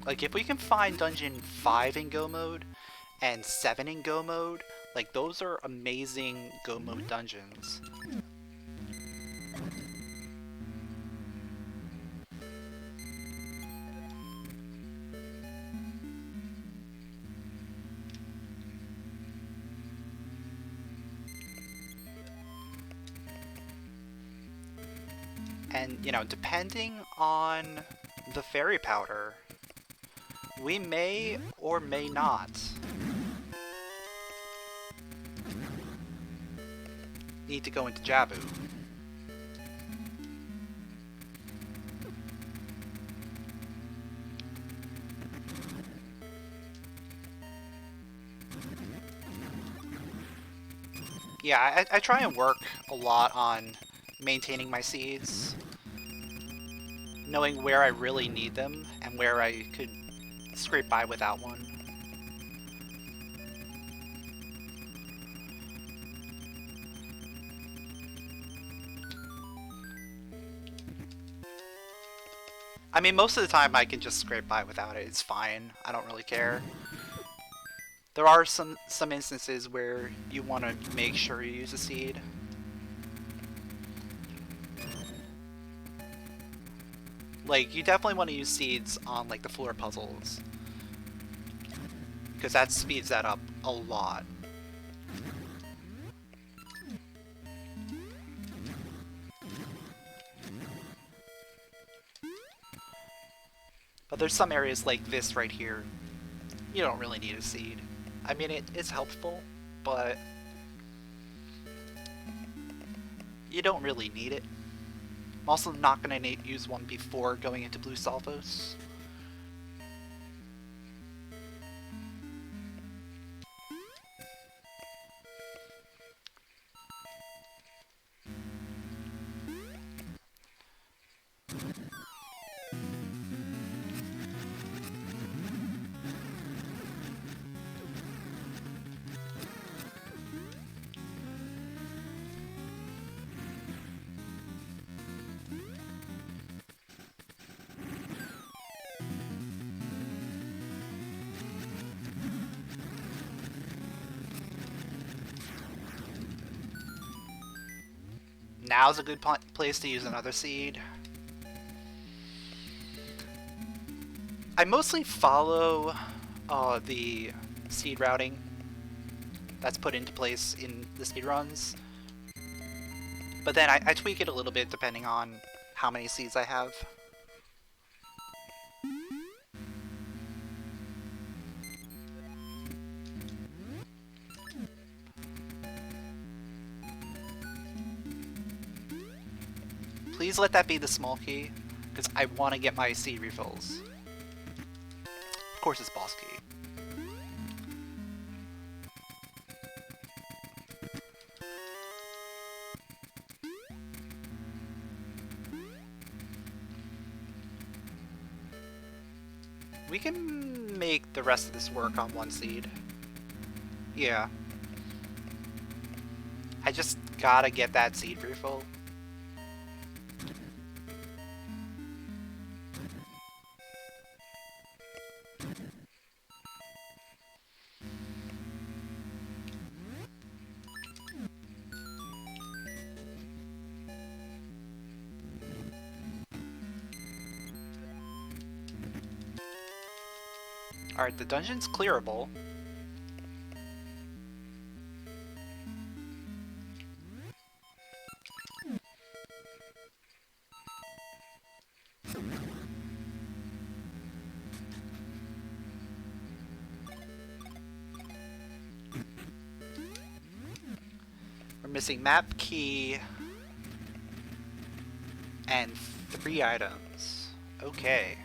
Like, if we can find Dungeon 5 in go mode and 7 in go mode, like, those are amazing go mode dungeons. And, you know, depending on the fairy powder, we may or may not need to go into Jabu. Yeah, I try and work a lot on maintaining my seeds, knowing where I really need them and where I could scrape by without one. I mean, most of the time I can just scrape by without it. It's fine. I don't really care. There are some instances where you want to make sure you use a seed. Like, you definitely want to use seeds on, like, the floor puzzles, because that speeds that up a lot. But there's some areas like this right here, you don't really need a seed. I mean, it's helpful, but you don't really need it. I'm also not going to use one before going into Blue Salvos. Now's a good place to use another seed. I mostly follow the seed routing that's put into place in the speedruns, but then I tweak it a little bit depending on how many seeds I have. Please let that be the small key, because I want to get my seed refills. Of course it's boss key. We can make the rest of this work on one seed. Yeah. I just gotta get that seed refill. Alright, the dungeon's clearable. We're missing map key and 3 items. Okay.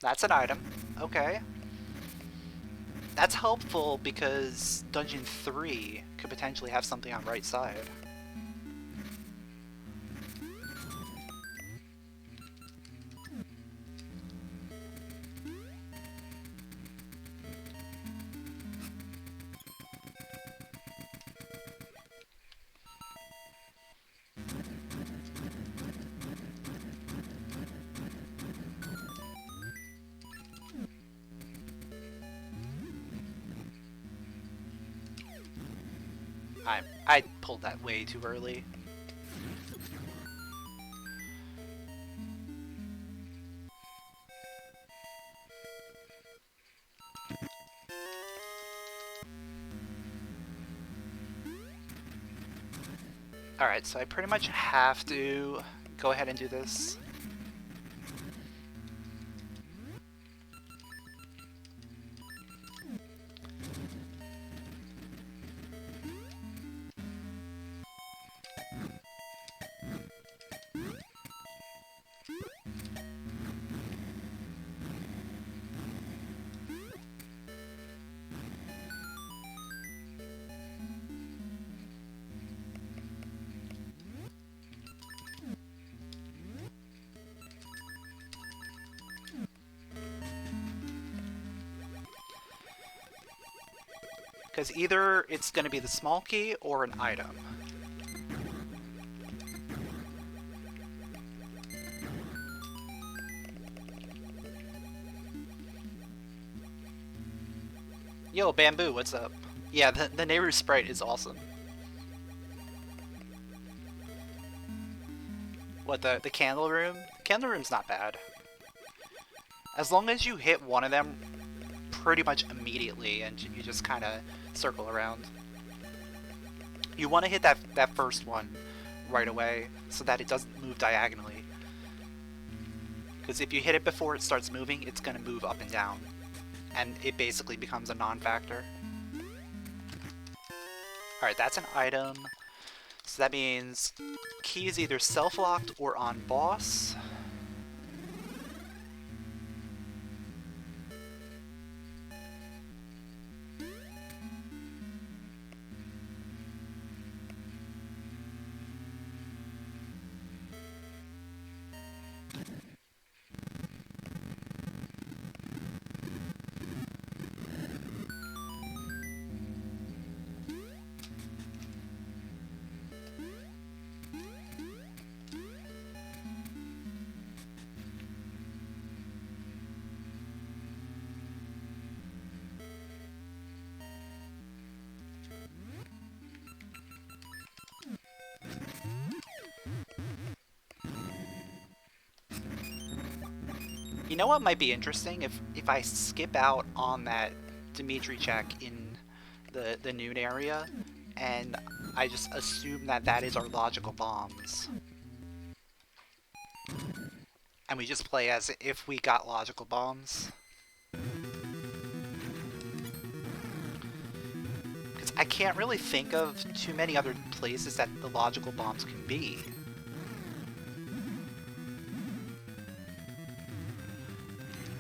That's an item. Okay. That's helpful because Dungeon 3 could potentially have something on right side. I pulled that way too early. Alright, so I pretty much have to go ahead and do this. Because either it's going to be the small key or an item. Yo, Bamboo, what's up? Yeah, the Nehru sprite is awesome. What, the candle room? Candle room's not bad. As long as you hit one of them pretty much immediately and you just kind of circle around. You want to hit that first one right away so that it doesn't move diagonally. Because if you hit it before it starts moving, it's going to move up and down. And it basically becomes a non-factor. Alright, that's an item. So that means key is either self-locked or on boss. You know what might be interesting? If I skip out on that Dimitri check in the noon area, and I just assume that that is our logical bombs. And we just play as if we got logical bombs. Because I can't really think of too many other places that the logical bombs can be.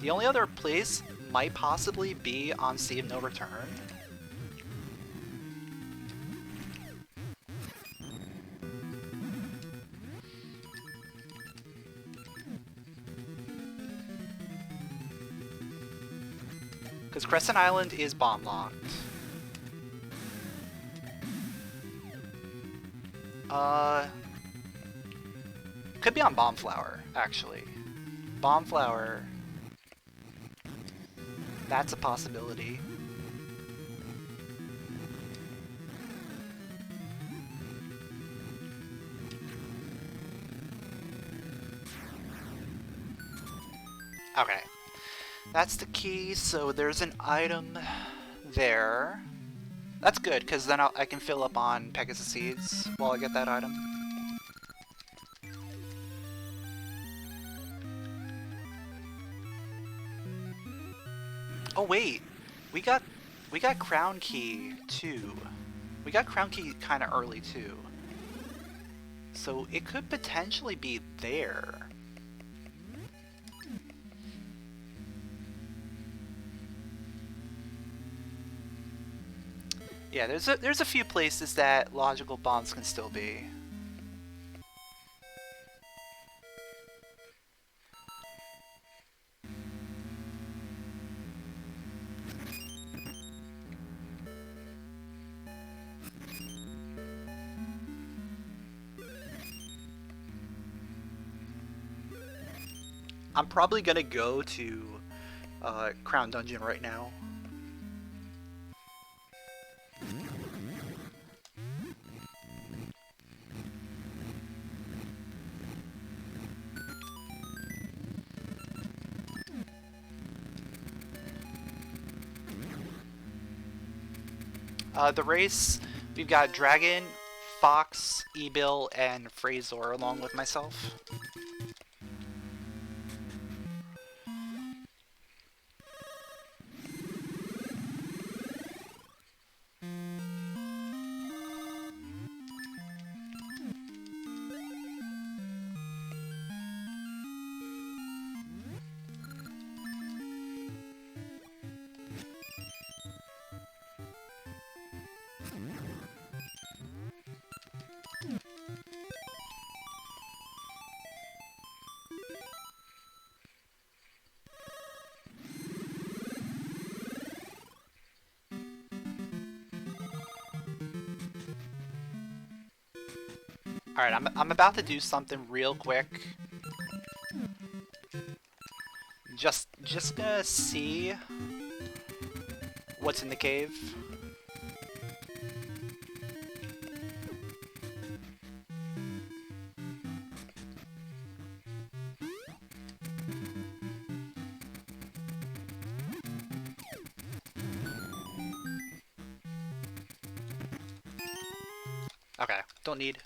The only other place might possibly be on Sea of No Return. Because Crescent Island is bomb locked. Could be on Bomb Flower, actually. Bomb Flower. That's a possibility. Okay. That's the key, so there's an item there. That's good, because then I can fill up on Pegasus Seeds while I get that item. Oh wait, we got Crown Key too. We got Crown Key kind of early too. So it could potentially be there. Yeah, there's a few places that logical bombs can still be. I'm probably gonna go to Crown Dungeon right now. The race, we've got Dragon, Fox, Ebil, and Phrazor along with myself. Alright, I'm about to do something real quick. Just gonna see what's in the cave. Okay, don't need.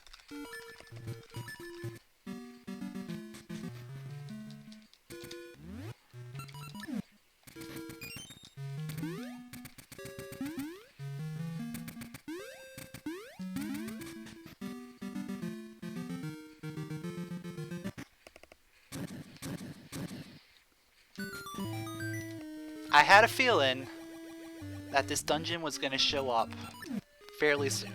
I had a feeling that this dungeon was gonna show up fairly soon.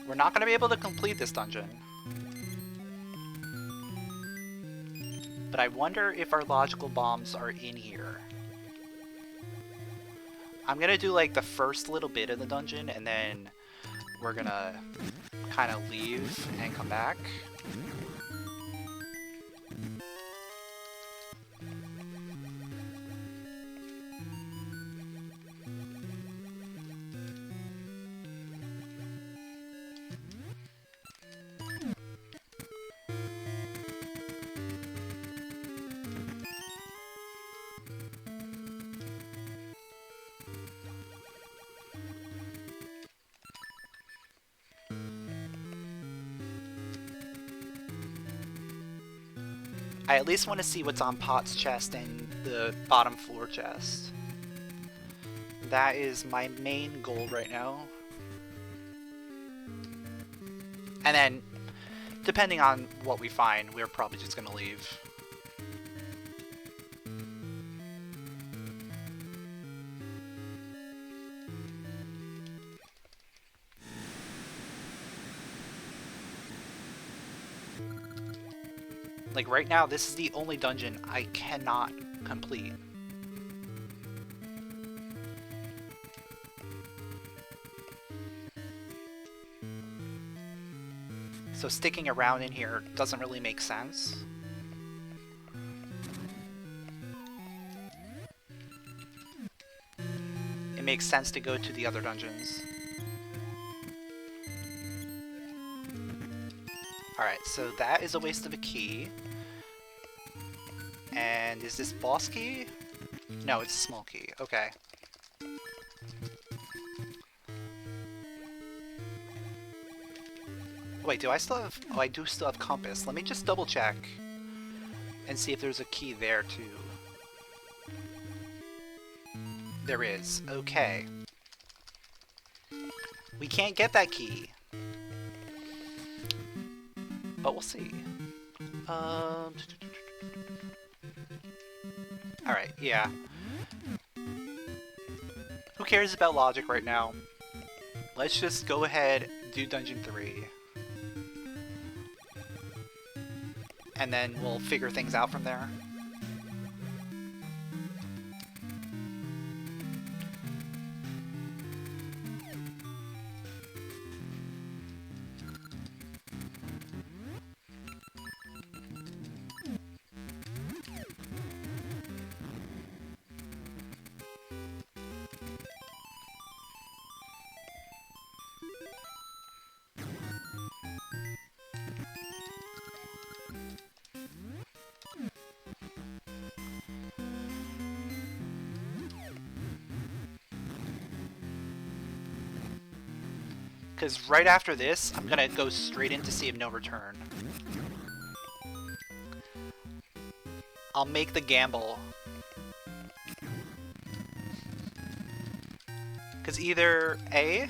We're not gonna be able to complete this dungeon. But I wonder if our logical bombs are in here. I'm gonna do like the first little bit of the dungeon and then we're gonna kind of leave and come back. I at least want to see what's on Pot's chest and the bottom floor chest. That is my main goal right now. And then, depending on what we find, we're probably just gonna leave. Like right now, this is the only dungeon I cannot complete. So sticking around in here doesn't really make sense. It makes sense to go to the other dungeons. Alright, so that is a waste of a key. And is this boss key? No, it's a small key. Okay. Wait, do I still have... Oh, I do still have compass. Let me just double check and see if there's a key there too. There is. Okay. We can't get that key. But we'll see. Alright, yeah. Who cares about logic right now? Let's just go ahead, do Dungeon 3. And then we'll figure things out from there. Because right after this, I'm gonna go straight into Sea of No Return. I'll make the gamble. Because either A,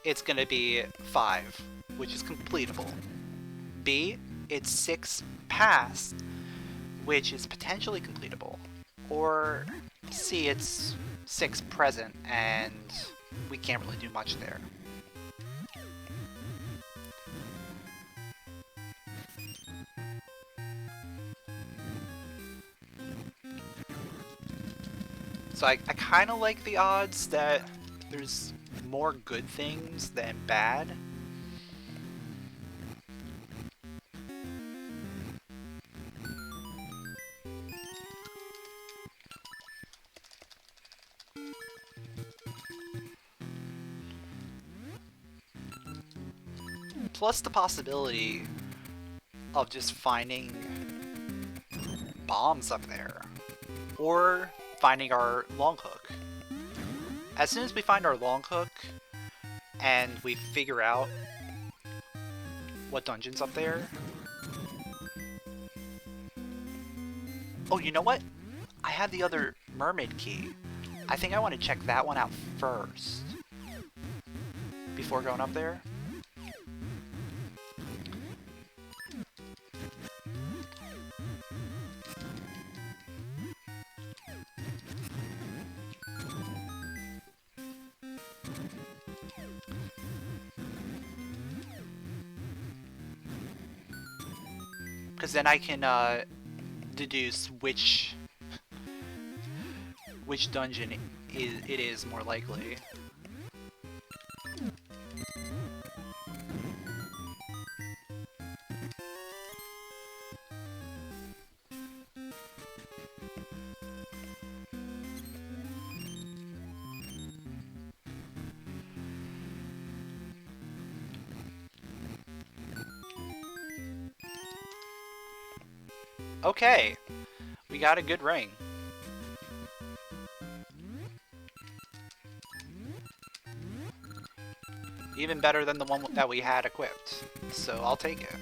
it's gonna be 5, which is completable. B, it's 6 past, which is potentially completable. Or C, it's 6 present, and we can't really do much there. So I kind of like the odds that there's more good things than bad. Plus the possibility of just finding bombs up there. Or finding our long hook. As soon as we find our long hook and we figure out what dungeon's up there. Oh, you know what? I have the other mermaid key. I think I want to check that one out first before going up there. Because then I can deduce which dungeon it is more likely. Okay, we got a good ring. Even better than the one that we had equipped, so I'll take it.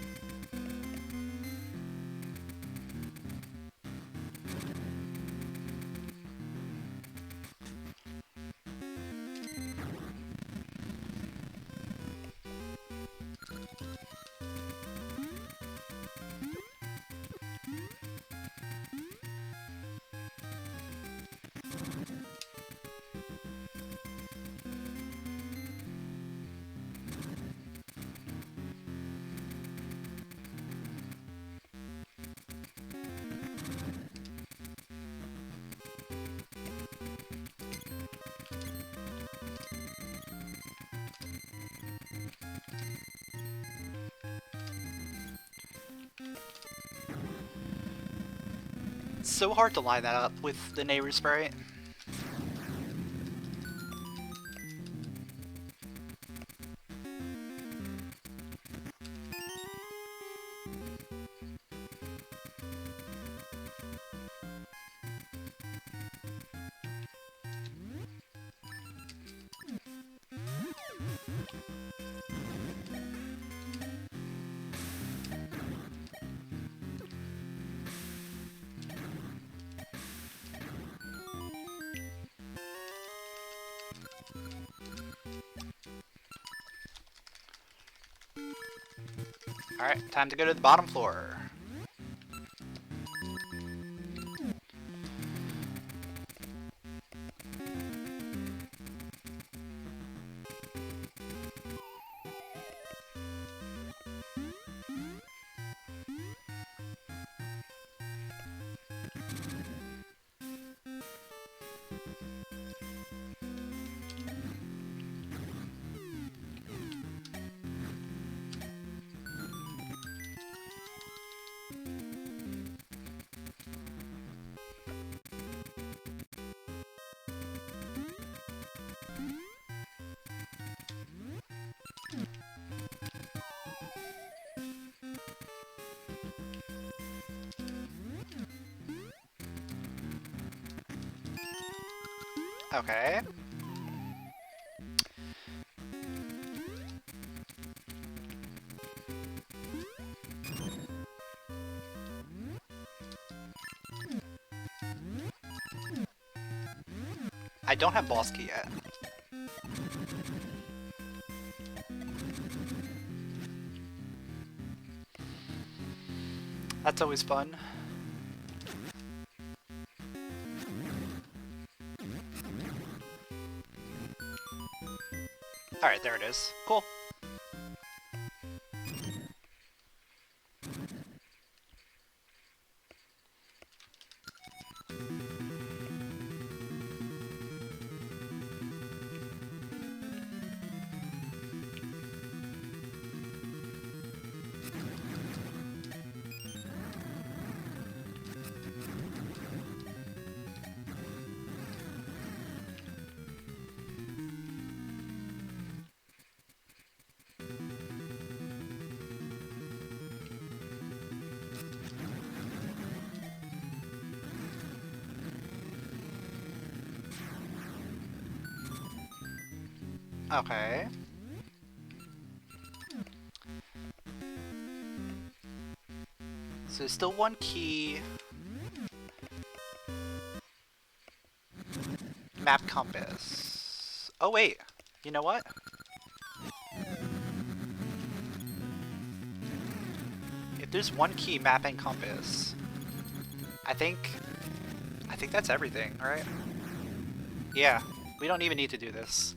It's so hard to line that up with the neighbor sprite. Alright, time to go to the bottom floor. Okay. I don't have boss key yet. That's always fun. Alright, there it is. Cool. Okay. So there's still one key. Map compass. Oh wait, you know what? If there's one key, map and compass, I think that's everything, right? Yeah, we don't even need to do this.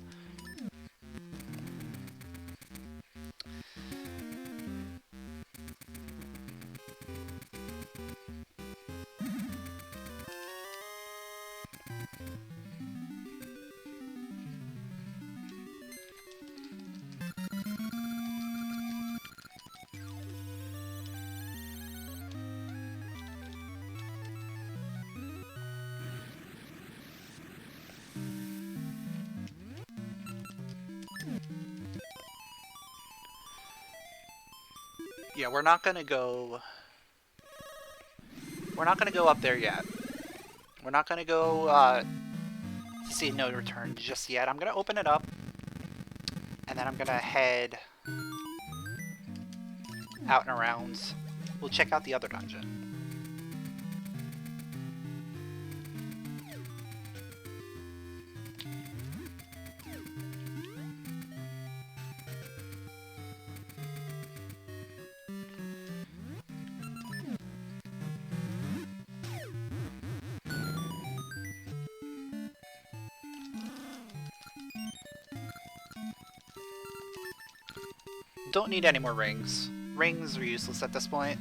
Yeah, we're not gonna go up there yet. We're not gonna go see no return just yet. I'm gonna open it up, and then I'm gonna head out and around. We'll check out the other dungeon. Don't need any more rings. Rings are useless at this point.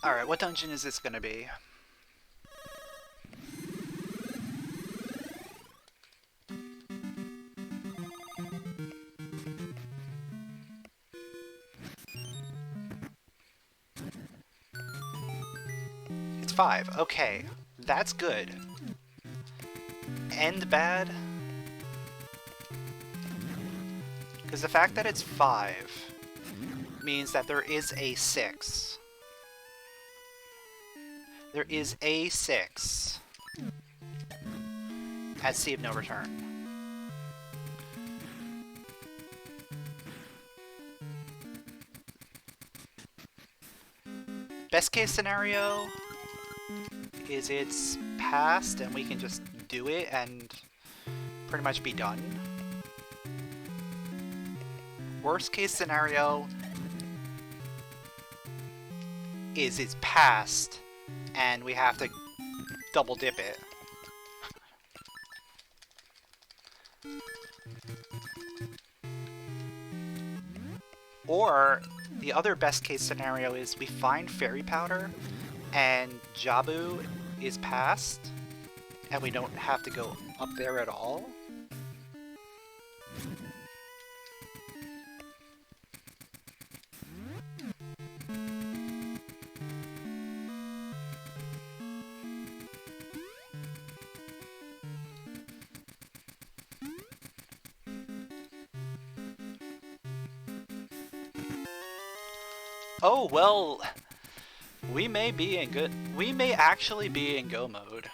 Alright, what dungeon is this gonna be? It's 5. Okay, that's good. End bad? Because the fact that it's 5 means that there is a 6. There is a 6 at Sea of No Return. Best case scenario is it's passed and we can just do it and pretty much be done. Worst case scenario is it's passed and we have to double dip it. Or the other best case scenario is we find fairy powder and Jabu is passed and we don't have to go up there at all. Oh, well, we may actually be in go mode.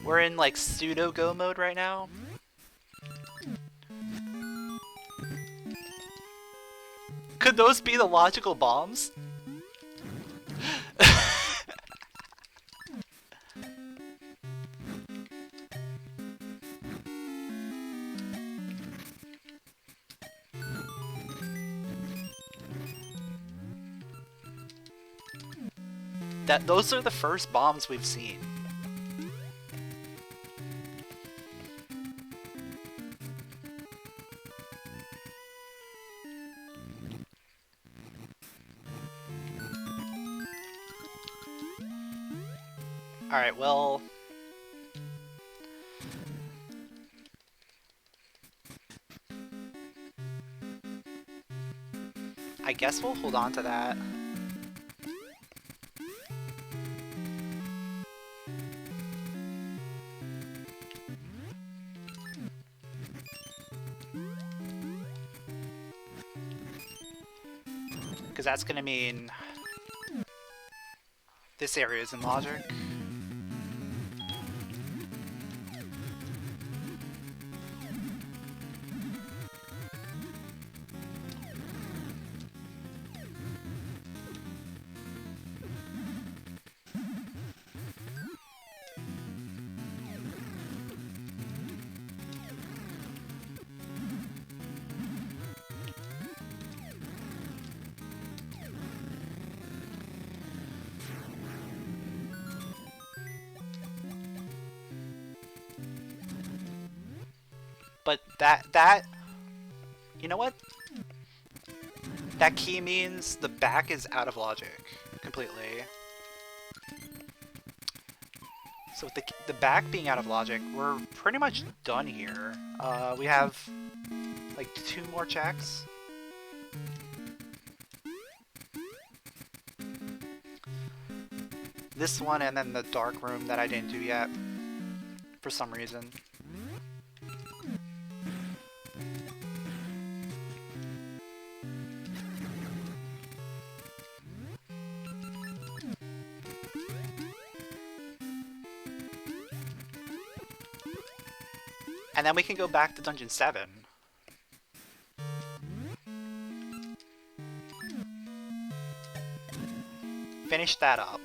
We're in like pseudo go mode right now. Could those be the logical bombs? Those are the first bombs we've seen. Alright, well... I guess we'll hold on to that. Because that's gonna mean this area is in logic. But that, you know what? That key means the back is out of logic completely. So with the back being out of logic, we're pretty much done here. We have like 2 more checks. This one and then the dark room that I didn't do yet for some reason. And then we can go back to Dungeon 7. Finish that up.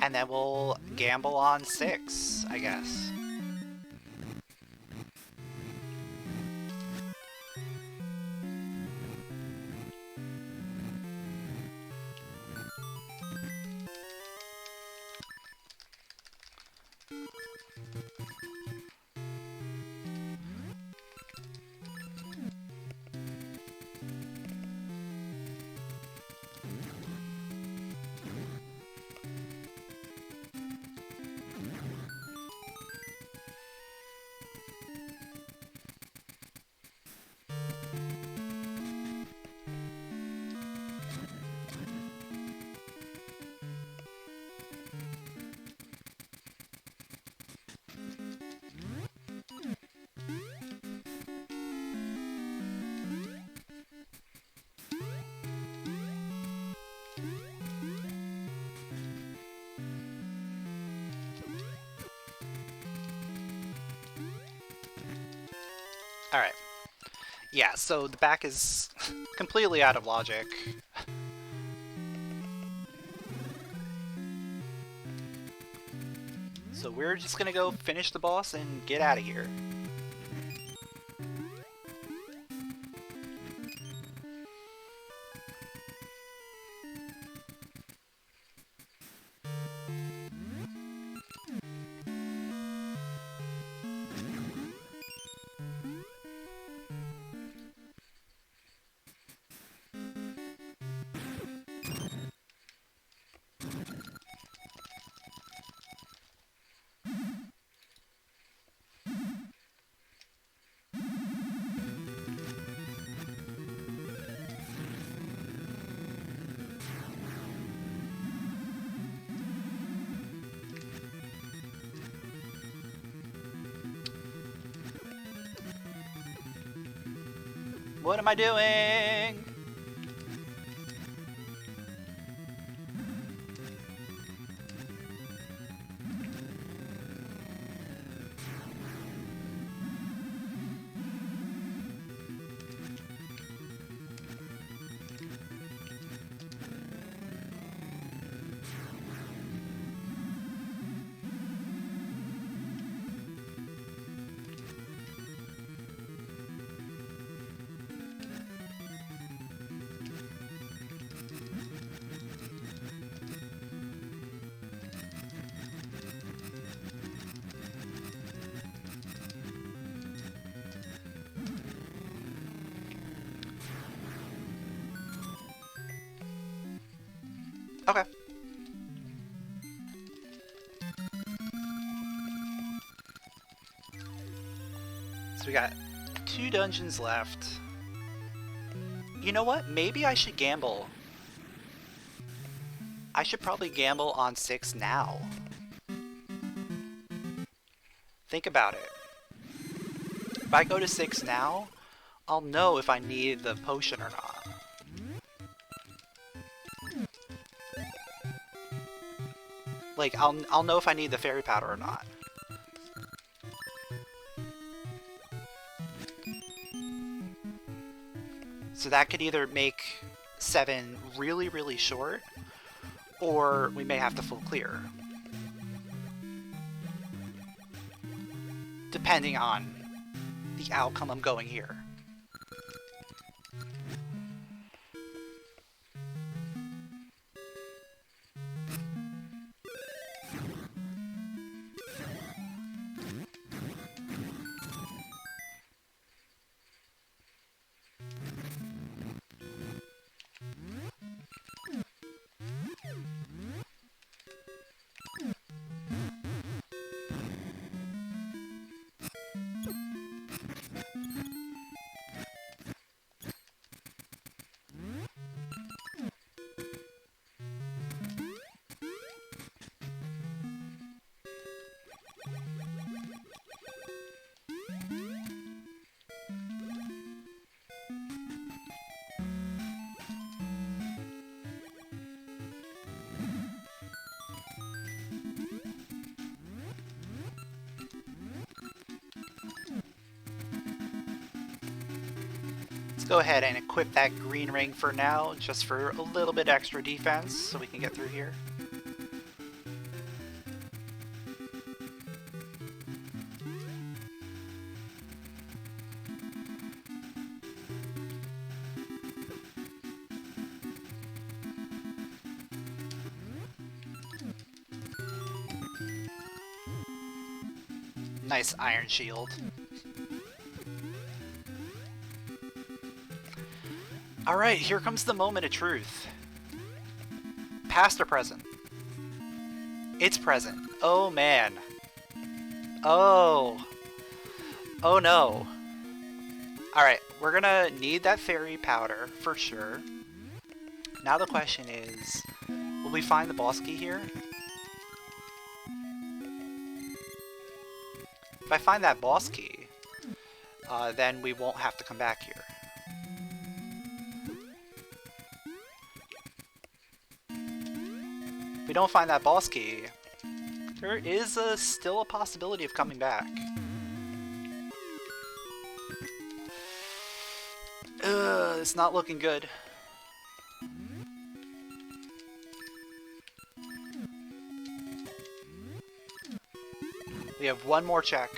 And then we'll gamble on 6, I guess. Alright. Yeah, so the back is completely out of logic. So we're just gonna go finish the boss and get out of here. What am I doing? Okay. So we got 2 dungeons left. You know what? Maybe I should gamble. I should probably gamble on 6 now. Think about it. If I go to 6 now, I'll know if I need the potion or not. Like, I'll know if I need the fairy powder or not. So that could either make 7 really, really short, or we may have to full clear. Depending on the outcome I'm going here. Go ahead and equip that green ring for now, just for a little bit extra defense, so we can get through here. Nice iron shield. Alright, here comes the moment of truth. Past or present? It's present. Oh man. Oh. Oh no. Alright, we're gonna need that fairy powder for sure. Now the question is, will we find the boss key here? If I find that boss key, then we won't have to come back here. If we don't find that boss key, there is still a possibility of coming back. It's not looking good. We have one more check.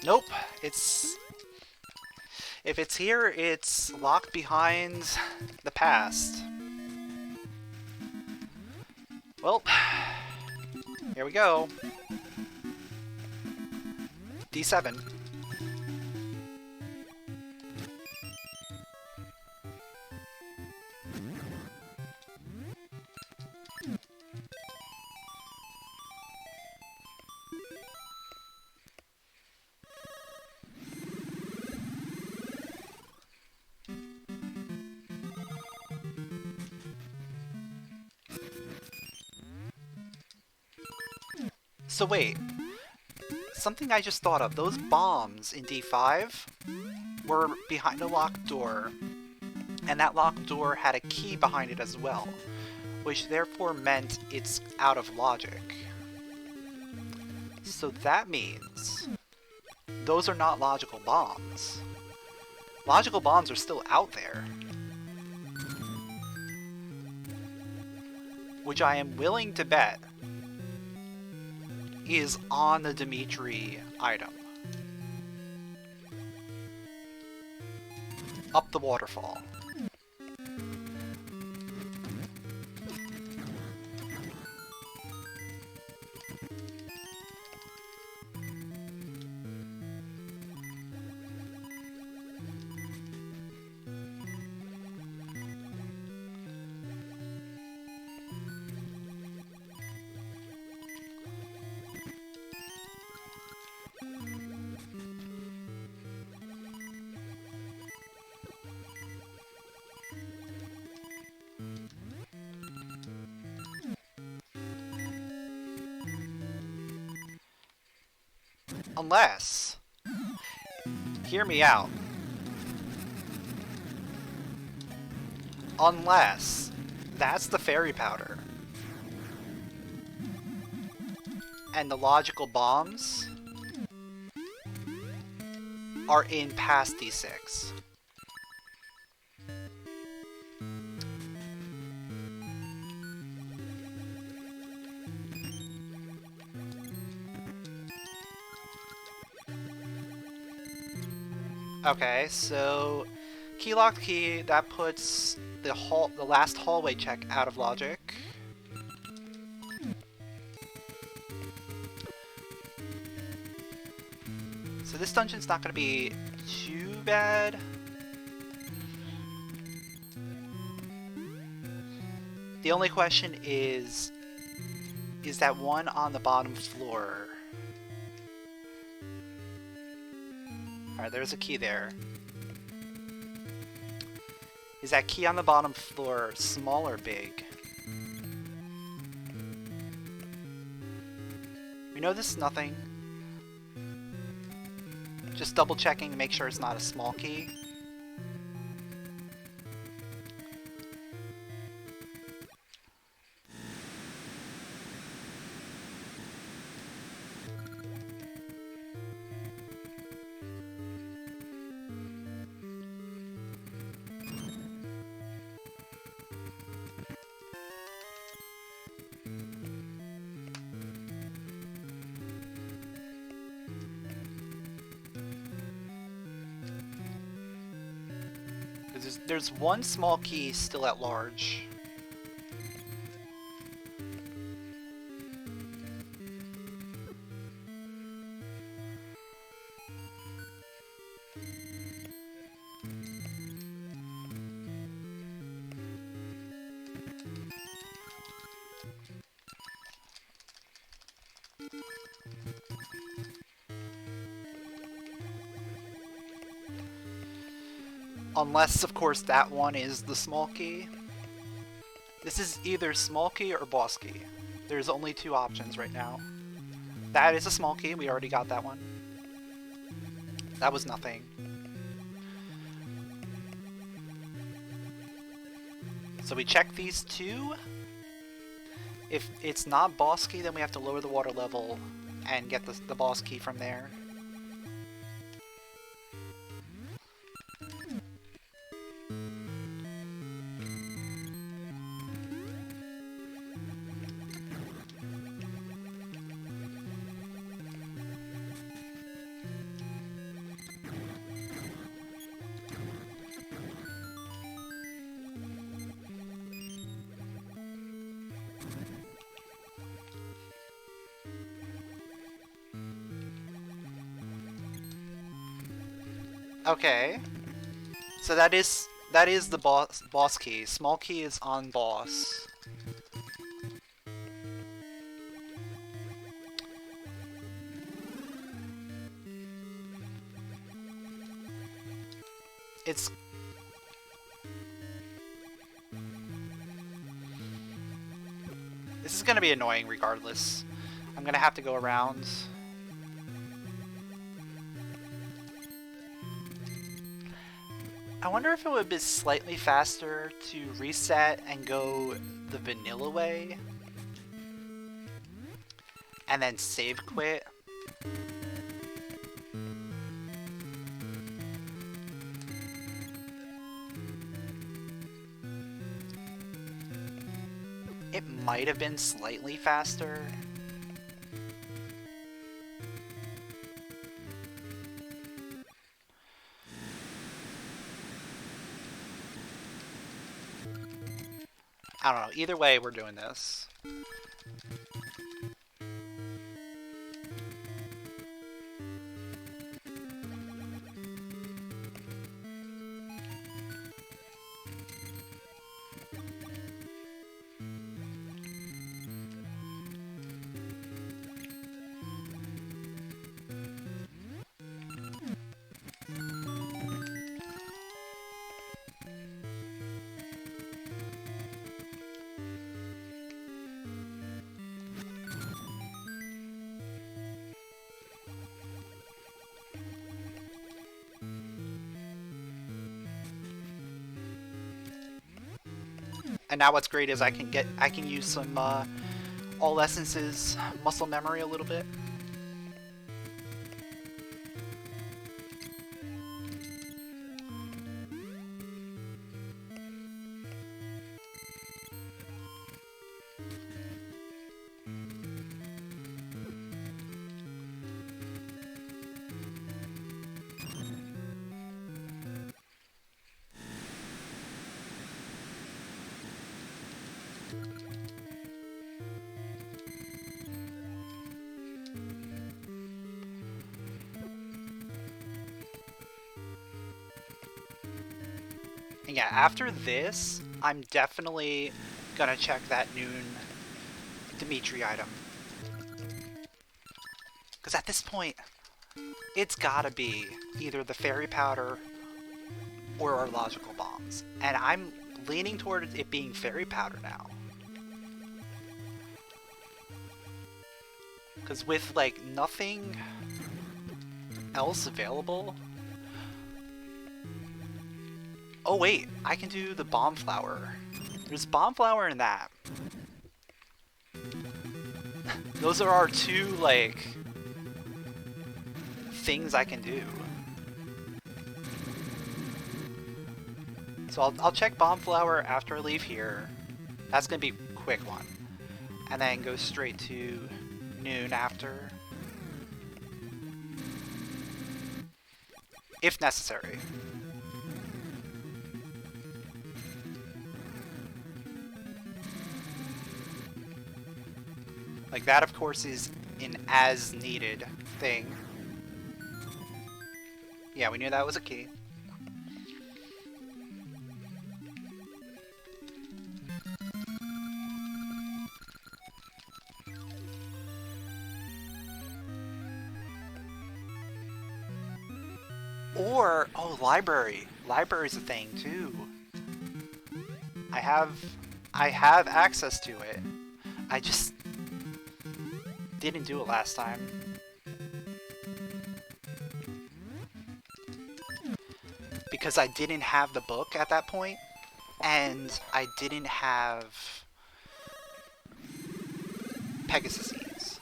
Nope, if it's here, it's locked behind the past. Well, here we go. D7. So wait, something I just thought of. Those bombs in D5 were behind a locked door, and that locked door had a key behind it as well, which therefore meant it's out of logic. So that means those are not logical bombs. Logical bombs are still out there, which I am willing to bet is on the Dimitri item. Up the waterfall. Unless, hear me out, unless that's the fairy powder and the logical bombs are in past D6. Okay, so key locked key, that puts the last hallway check out of logic. So this dungeon's not going to be too bad. The only question is that one on the bottom floor? Alright, there's a key there. Is that key on the bottom floor small or big? We know this is nothing. Just double checking to make sure it's not a small key. There's one small key still at large. Unless, of course, that one is the small key. This is either small key or boss key. There's only two options right now. That is a small key. We already got that one. That was nothing. So we check these two. If it's not boss key, then we have to lower the water level and get the boss key from there. Okay. So that is the boss key. Small key is on boss. This is gonna be annoying regardless. I'm gonna have to go around. I wonder if it would be slightly faster to reset and go the vanilla way and then save quit. It might have been slightly faster. I don't know. Either way, we're doing this. And now what's great is I can use some all essences muscle memory a little bit. And yeah, after this, I'm definitely gonna check that noon Dimitri item. Because at this point, it's gotta be either the fairy powder or our logical bombs. And I'm leaning toward it being fairy powder now. Because with, like, nothing else available... Oh wait, I can do the bomb flower. There's bomb flower in that. Those are our two, like, things I can do. So I'll check bomb flower after I leave here. That's gonna be a quick one. And then go straight to noon after. If necessary. Like, that, of course, is an as-needed thing. Yeah, we knew that was a key. Or, oh, library. Library's a thing too. I have access to it. I just didn't do it last time. Because I didn't have the book at that point, and I didn't have Pegasus seeds.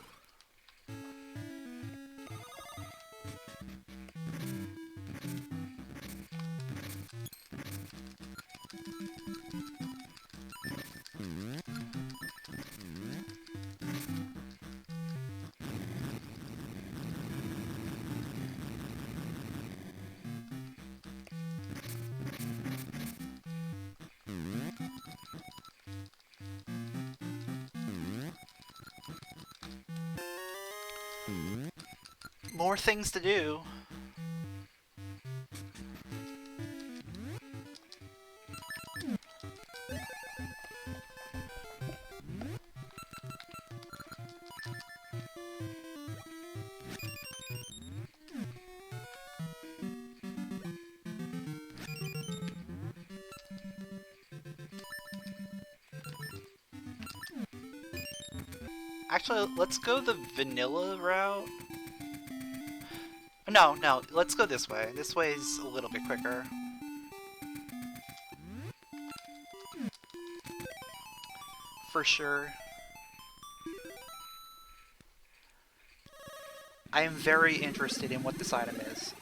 More things to do. Actually, let's go the vanilla route. No, let's go this way. This way's a little bit quicker. For sure. I am very interested in what this item is.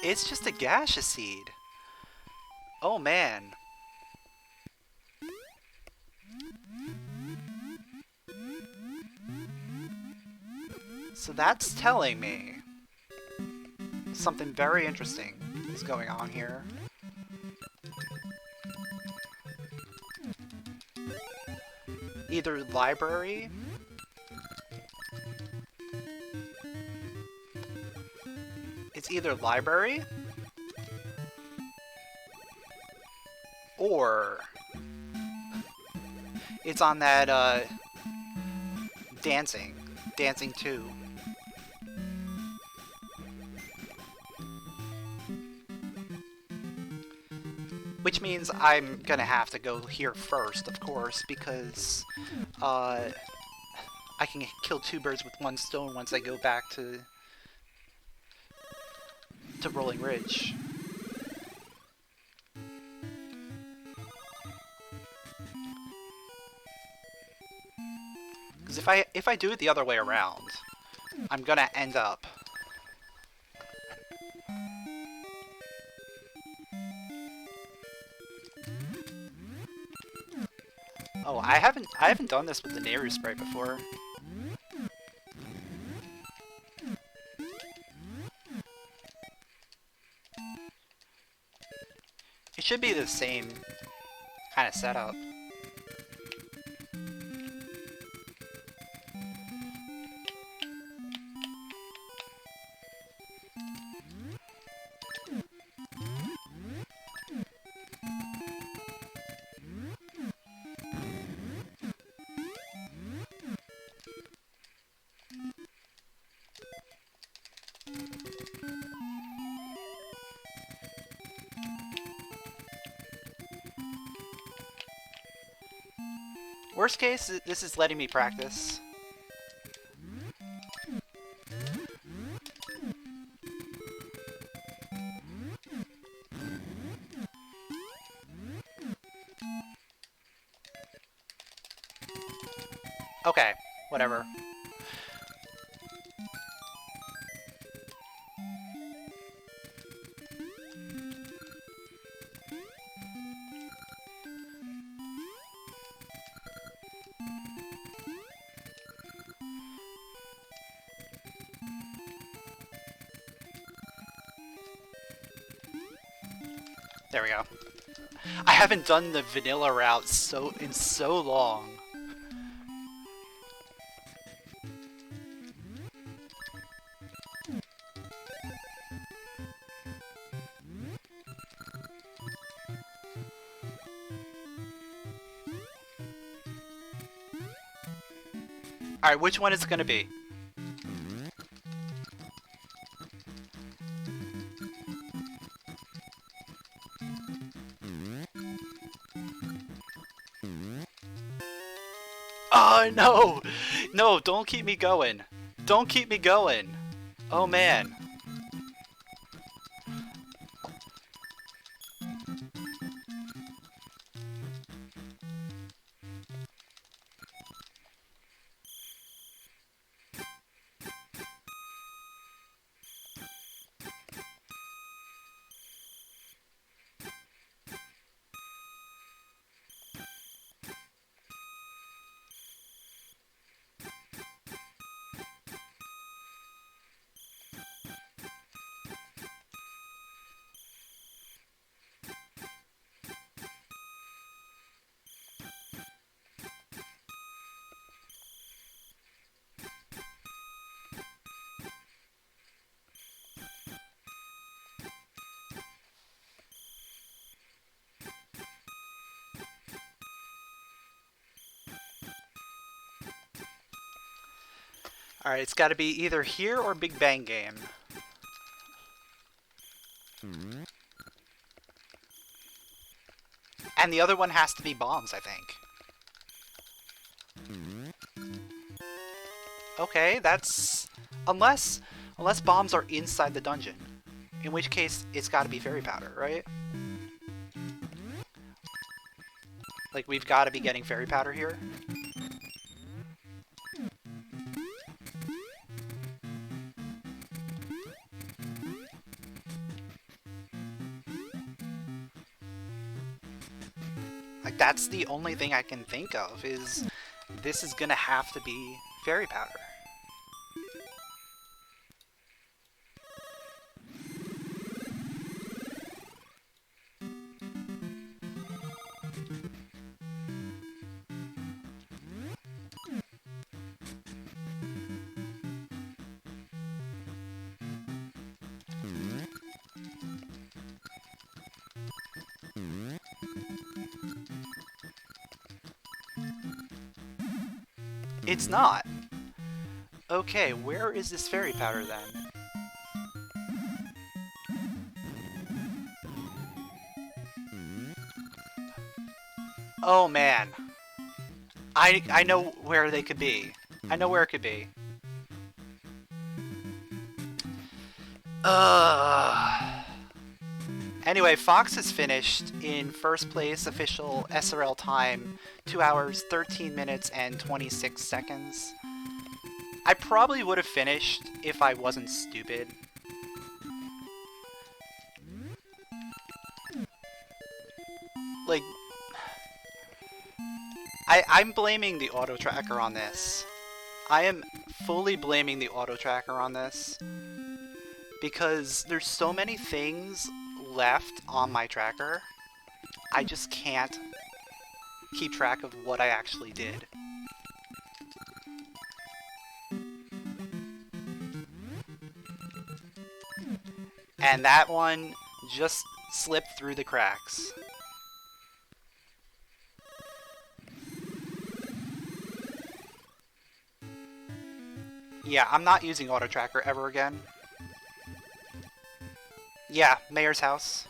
It's just a gaseous seed. Oh man. So that's telling me something very interesting is going on here. Either library it's either library or it's on that dancing 2. Which means I'm gonna have to go here first, of course, because I can kill 2 birds with 1 stone once I go back to Rolling Ridge. Because if I do it the other way around, I'm gonna end up Oh, I haven't done this with the Nehru spray before. It should be the same kind of setup. Worst case, this is letting me practice. Okay, whatever. There we go. I haven't done the vanilla route in so long. Alright, which one is it gonna be? Oh no! No, don't keep me going. Don't keep me going. Oh man. Alright, it's gotta be either here or Big Bang Game. And the other one has to be bombs, I think. Okay, that's... Unless bombs are inside the dungeon. In which case, it's gotta be fairy powder, right? Like, we've gotta be getting fairy powder here. Like, that's the only thing I can think of, is this is gonna have to be fairy powder. It's not. Okay, where is this fairy powder then? Oh man. I know where they could be. I know where it could be. Anyway, Fox has finished in first place, official SRL time, 2 hours, 13 minutes, and 26 seconds. I probably would have finished if I wasn't stupid. Like, I'm blaming the auto tracker on this. I am fully blaming the auto tracker on this. Because there's so many things left on my tracker, I just can't keep track of what I actually did. And that one just slipped through the cracks. Yeah, I'm not using auto tracker ever again. Yeah, Mayor's house.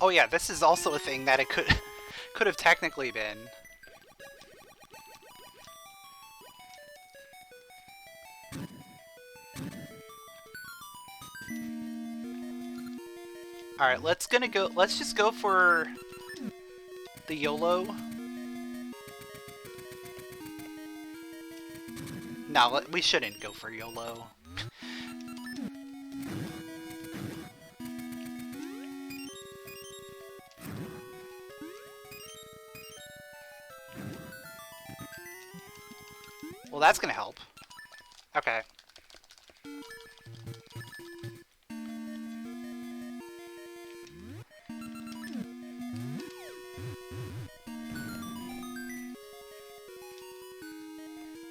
Oh yeah, this is also a thing that it could have technically been. Alright, let's just go for the YOLO. No, we shouldn't go for YOLO. Well, that's gonna help. Okay.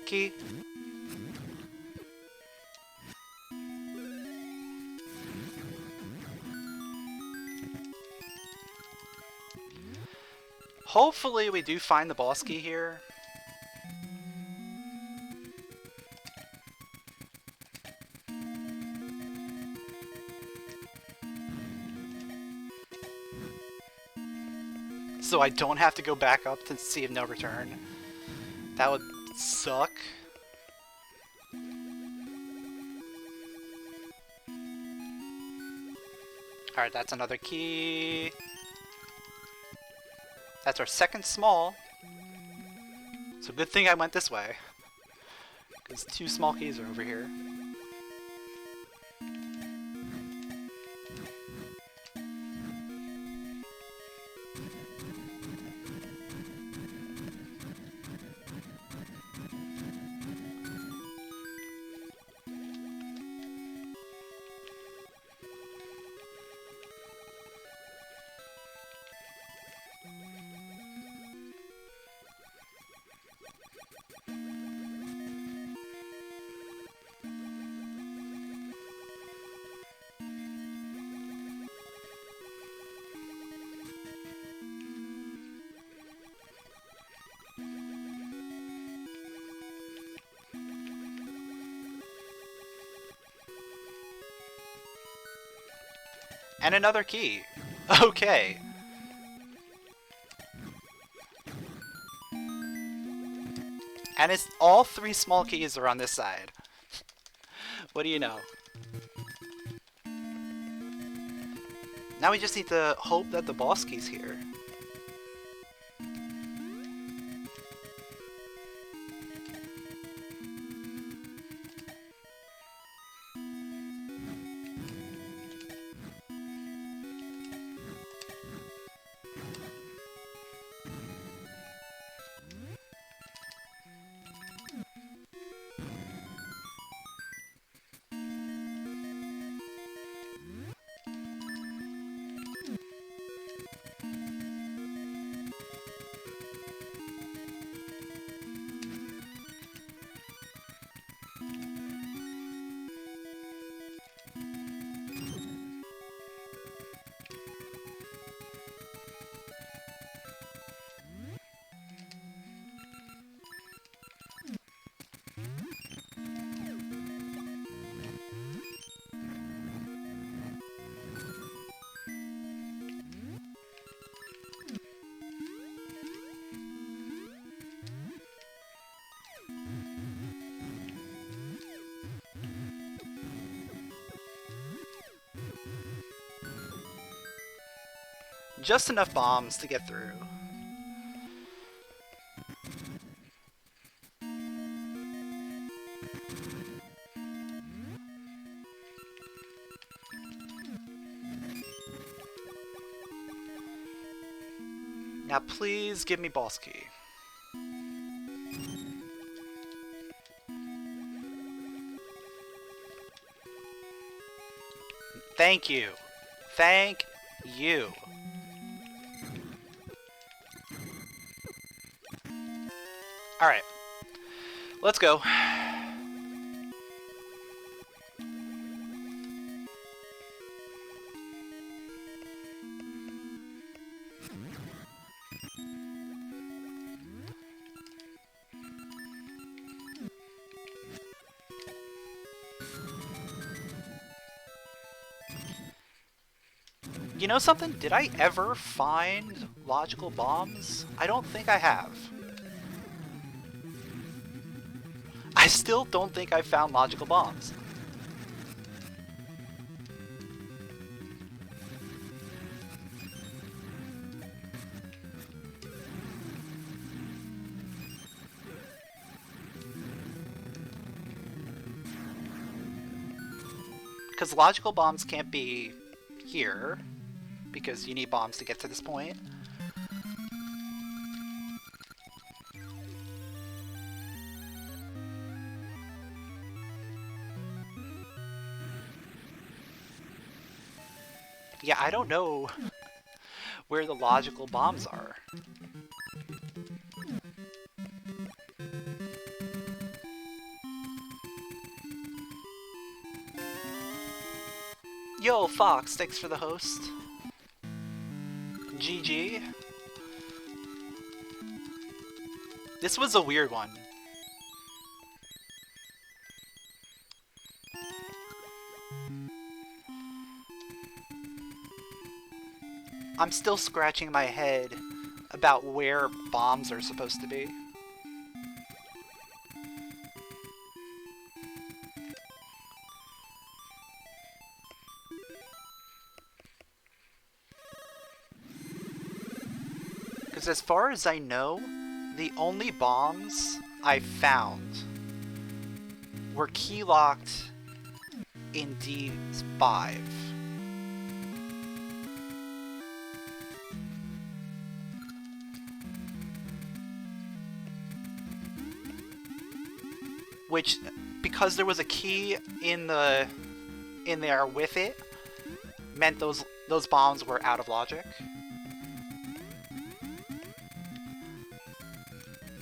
Key. Hopefully we do find the boss key here. So I don't have to go back up to Sea of No Return. That would suck. Alright, that's another key. That's our second small. So good thing I went this way. Because 2 small keys are over here. And another key. Okay. And it's all 3 small keys are on this side. What do you know? Now we just need to hope that the boss key's here. Just enough bombs to get through. Now please give me boss key. Thank you. Thank you. Alright. Let's go. You know something? Did I ever find logical bombs? I don't think I have. I still don't think I found logical bombs. Because logical bombs can't be here, because you need bombs to get to this point. Yeah, I don't know where the logical bombs are. Yo, Fox, thanks for the host. GG. This was a weird one. I'm still scratching my head about where bombs are supposed to be. Because as far as I know, the only bombs I found were key locked in D5. Which, because there was a key in there with it, meant those bombs were out of logic.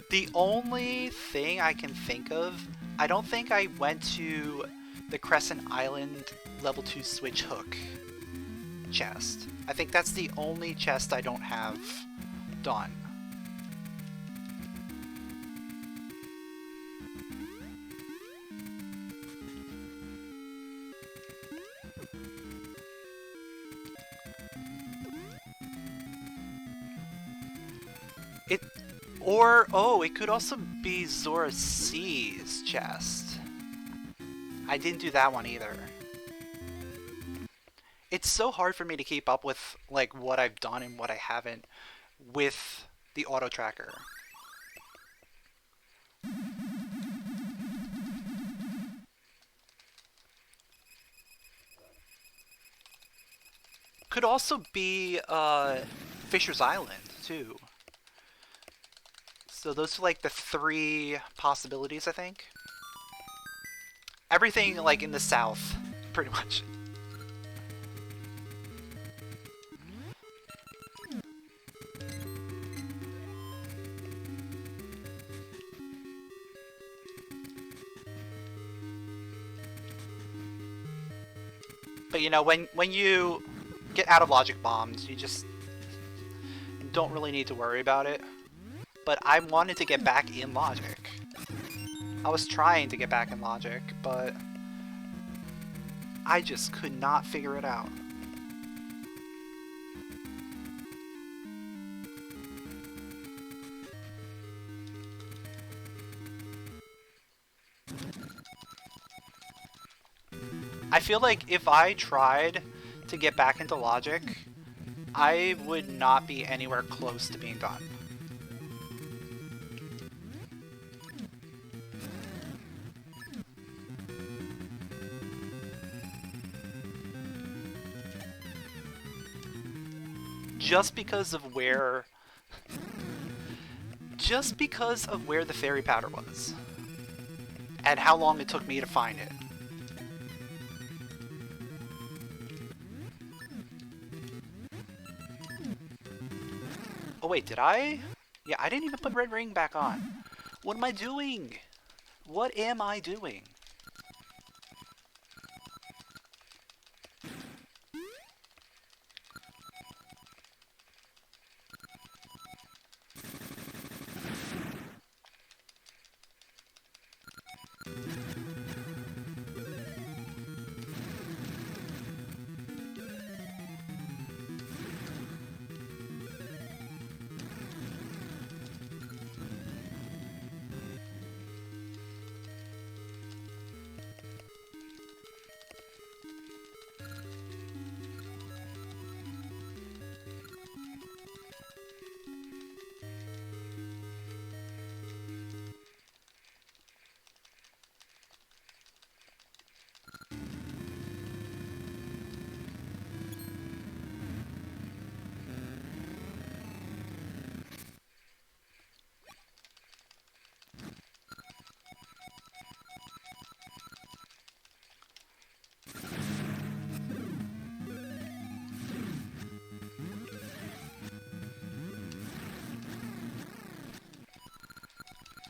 The only thing I can think of, I don't think I went to the Crescent Island level 2 switch hook chest. I think that's the only chest I don't have done. It could also be Zora C's chest. I didn't do that one either. It's so hard for me to keep up with like what I've done and what I haven't with the auto tracker. Could also be Fisher's Island too. So those are like the 3 possibilities, I think. Everything like in the south, pretty much. But you know, when you get out of logic bombs, you just don't really need to worry about it. But I wanted to get back in logic. I was trying to get back in logic, but I just could not figure it out. I feel like if I tried to get back into logic, I would not be anywhere close to being done. Just because of where the fairy powder was and how long it took me to find it. Oh wait, did I? Yeah, I didn't even put red ring back on. What am I doing? What am I doing?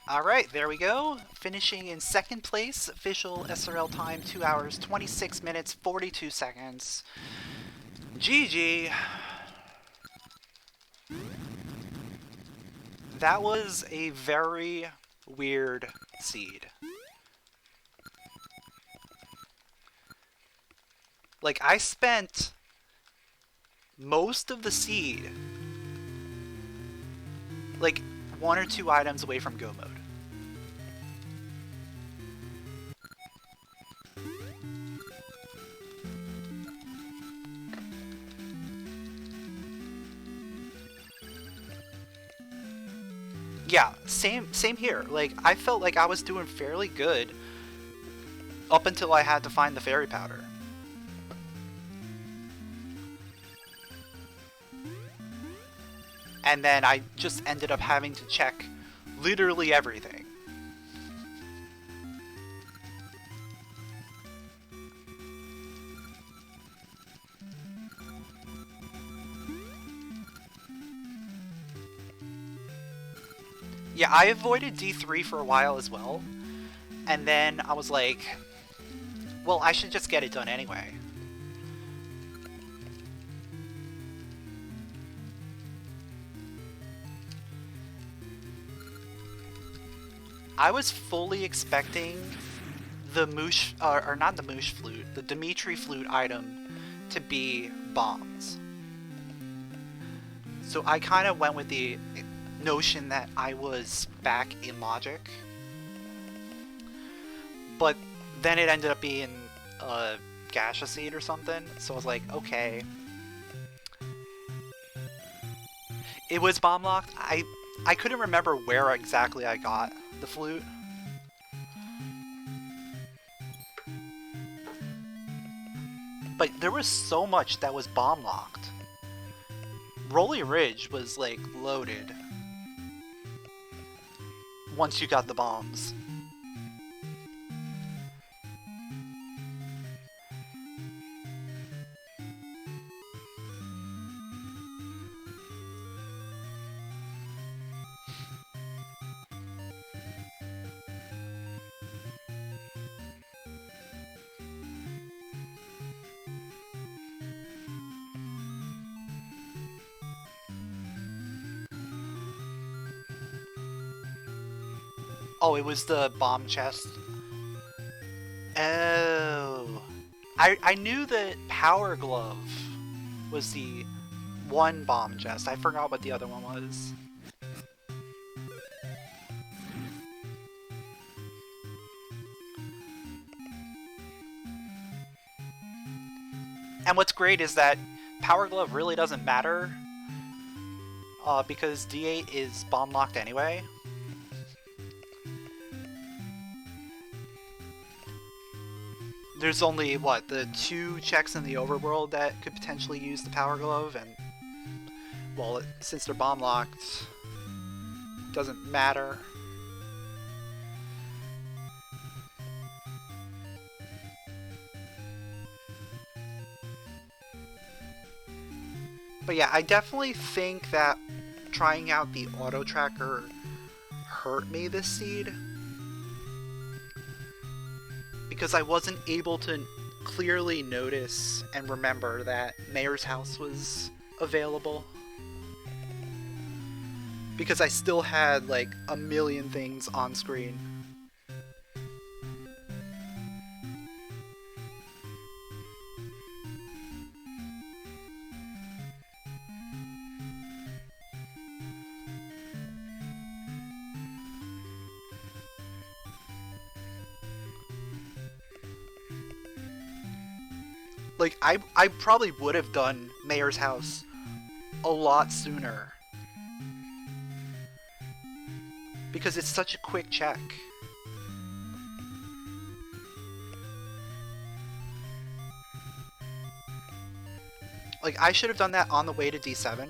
Alright, there we go. Finishing in second place. Official SRL time 2 hours, 26 minutes, 42 seconds. GG. That was a very weird seed. Like, I spent most of the seed, like, 1 or 2 items away from go mode. Yeah, same here. Like, I felt like I was doing fairly good up until I had to find the fairy powder. And then I just ended up having to check literally everything. Yeah, I avoided D3 for a while as well. And then I was like, well, I should just get it done anyway. I was fully expecting the moosh, or not the moosh flute, the Dimitri flute item to be bombs. So I kind of went with the notion that I was back in logic. But then it ended up being a gacha seed or something, so I was like, okay. It was bomb locked. I couldn't remember where exactly I got the flute. But there was so much that was bomb locked. Rolly Ridge was like loaded once you got the bombs. Oh, it was the bomb chest. Oh. I knew that Power Glove was the one bomb chest. I forgot what the other one was. And what's great is that Power Glove really doesn't matter because D8 is bomb locked anyway. There's only, what, the 2 checks in the overworld that could potentially use the Power Glove, and, well, since they're bomb locked, it doesn't matter. But yeah, I definitely think that trying out the auto tracker hurt me this seed. because I wasn't able to clearly notice and remember that Mayor's house was available. Because I still had like a million things on screen. Like, I probably would have done Mayor's house a lot sooner. Because it's such a quick check. Like, I should have done that on the way to D7.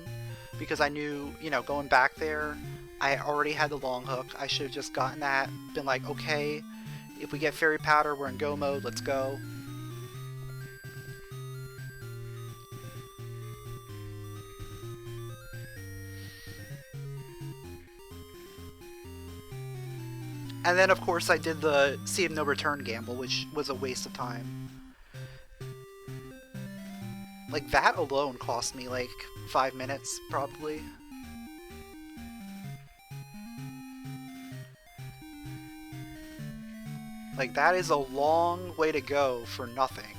Because I knew, you know, going back there, I already had the long hook. I should have just gotten that, been like, okay, if we get fairy powder, we're in go mode, let's go. And then, of course, I did the Sea of No Return gamble, which was a waste of time. Like, that alone cost me, like, 5 minutes, probably. Like, that is a long way to go for nothing.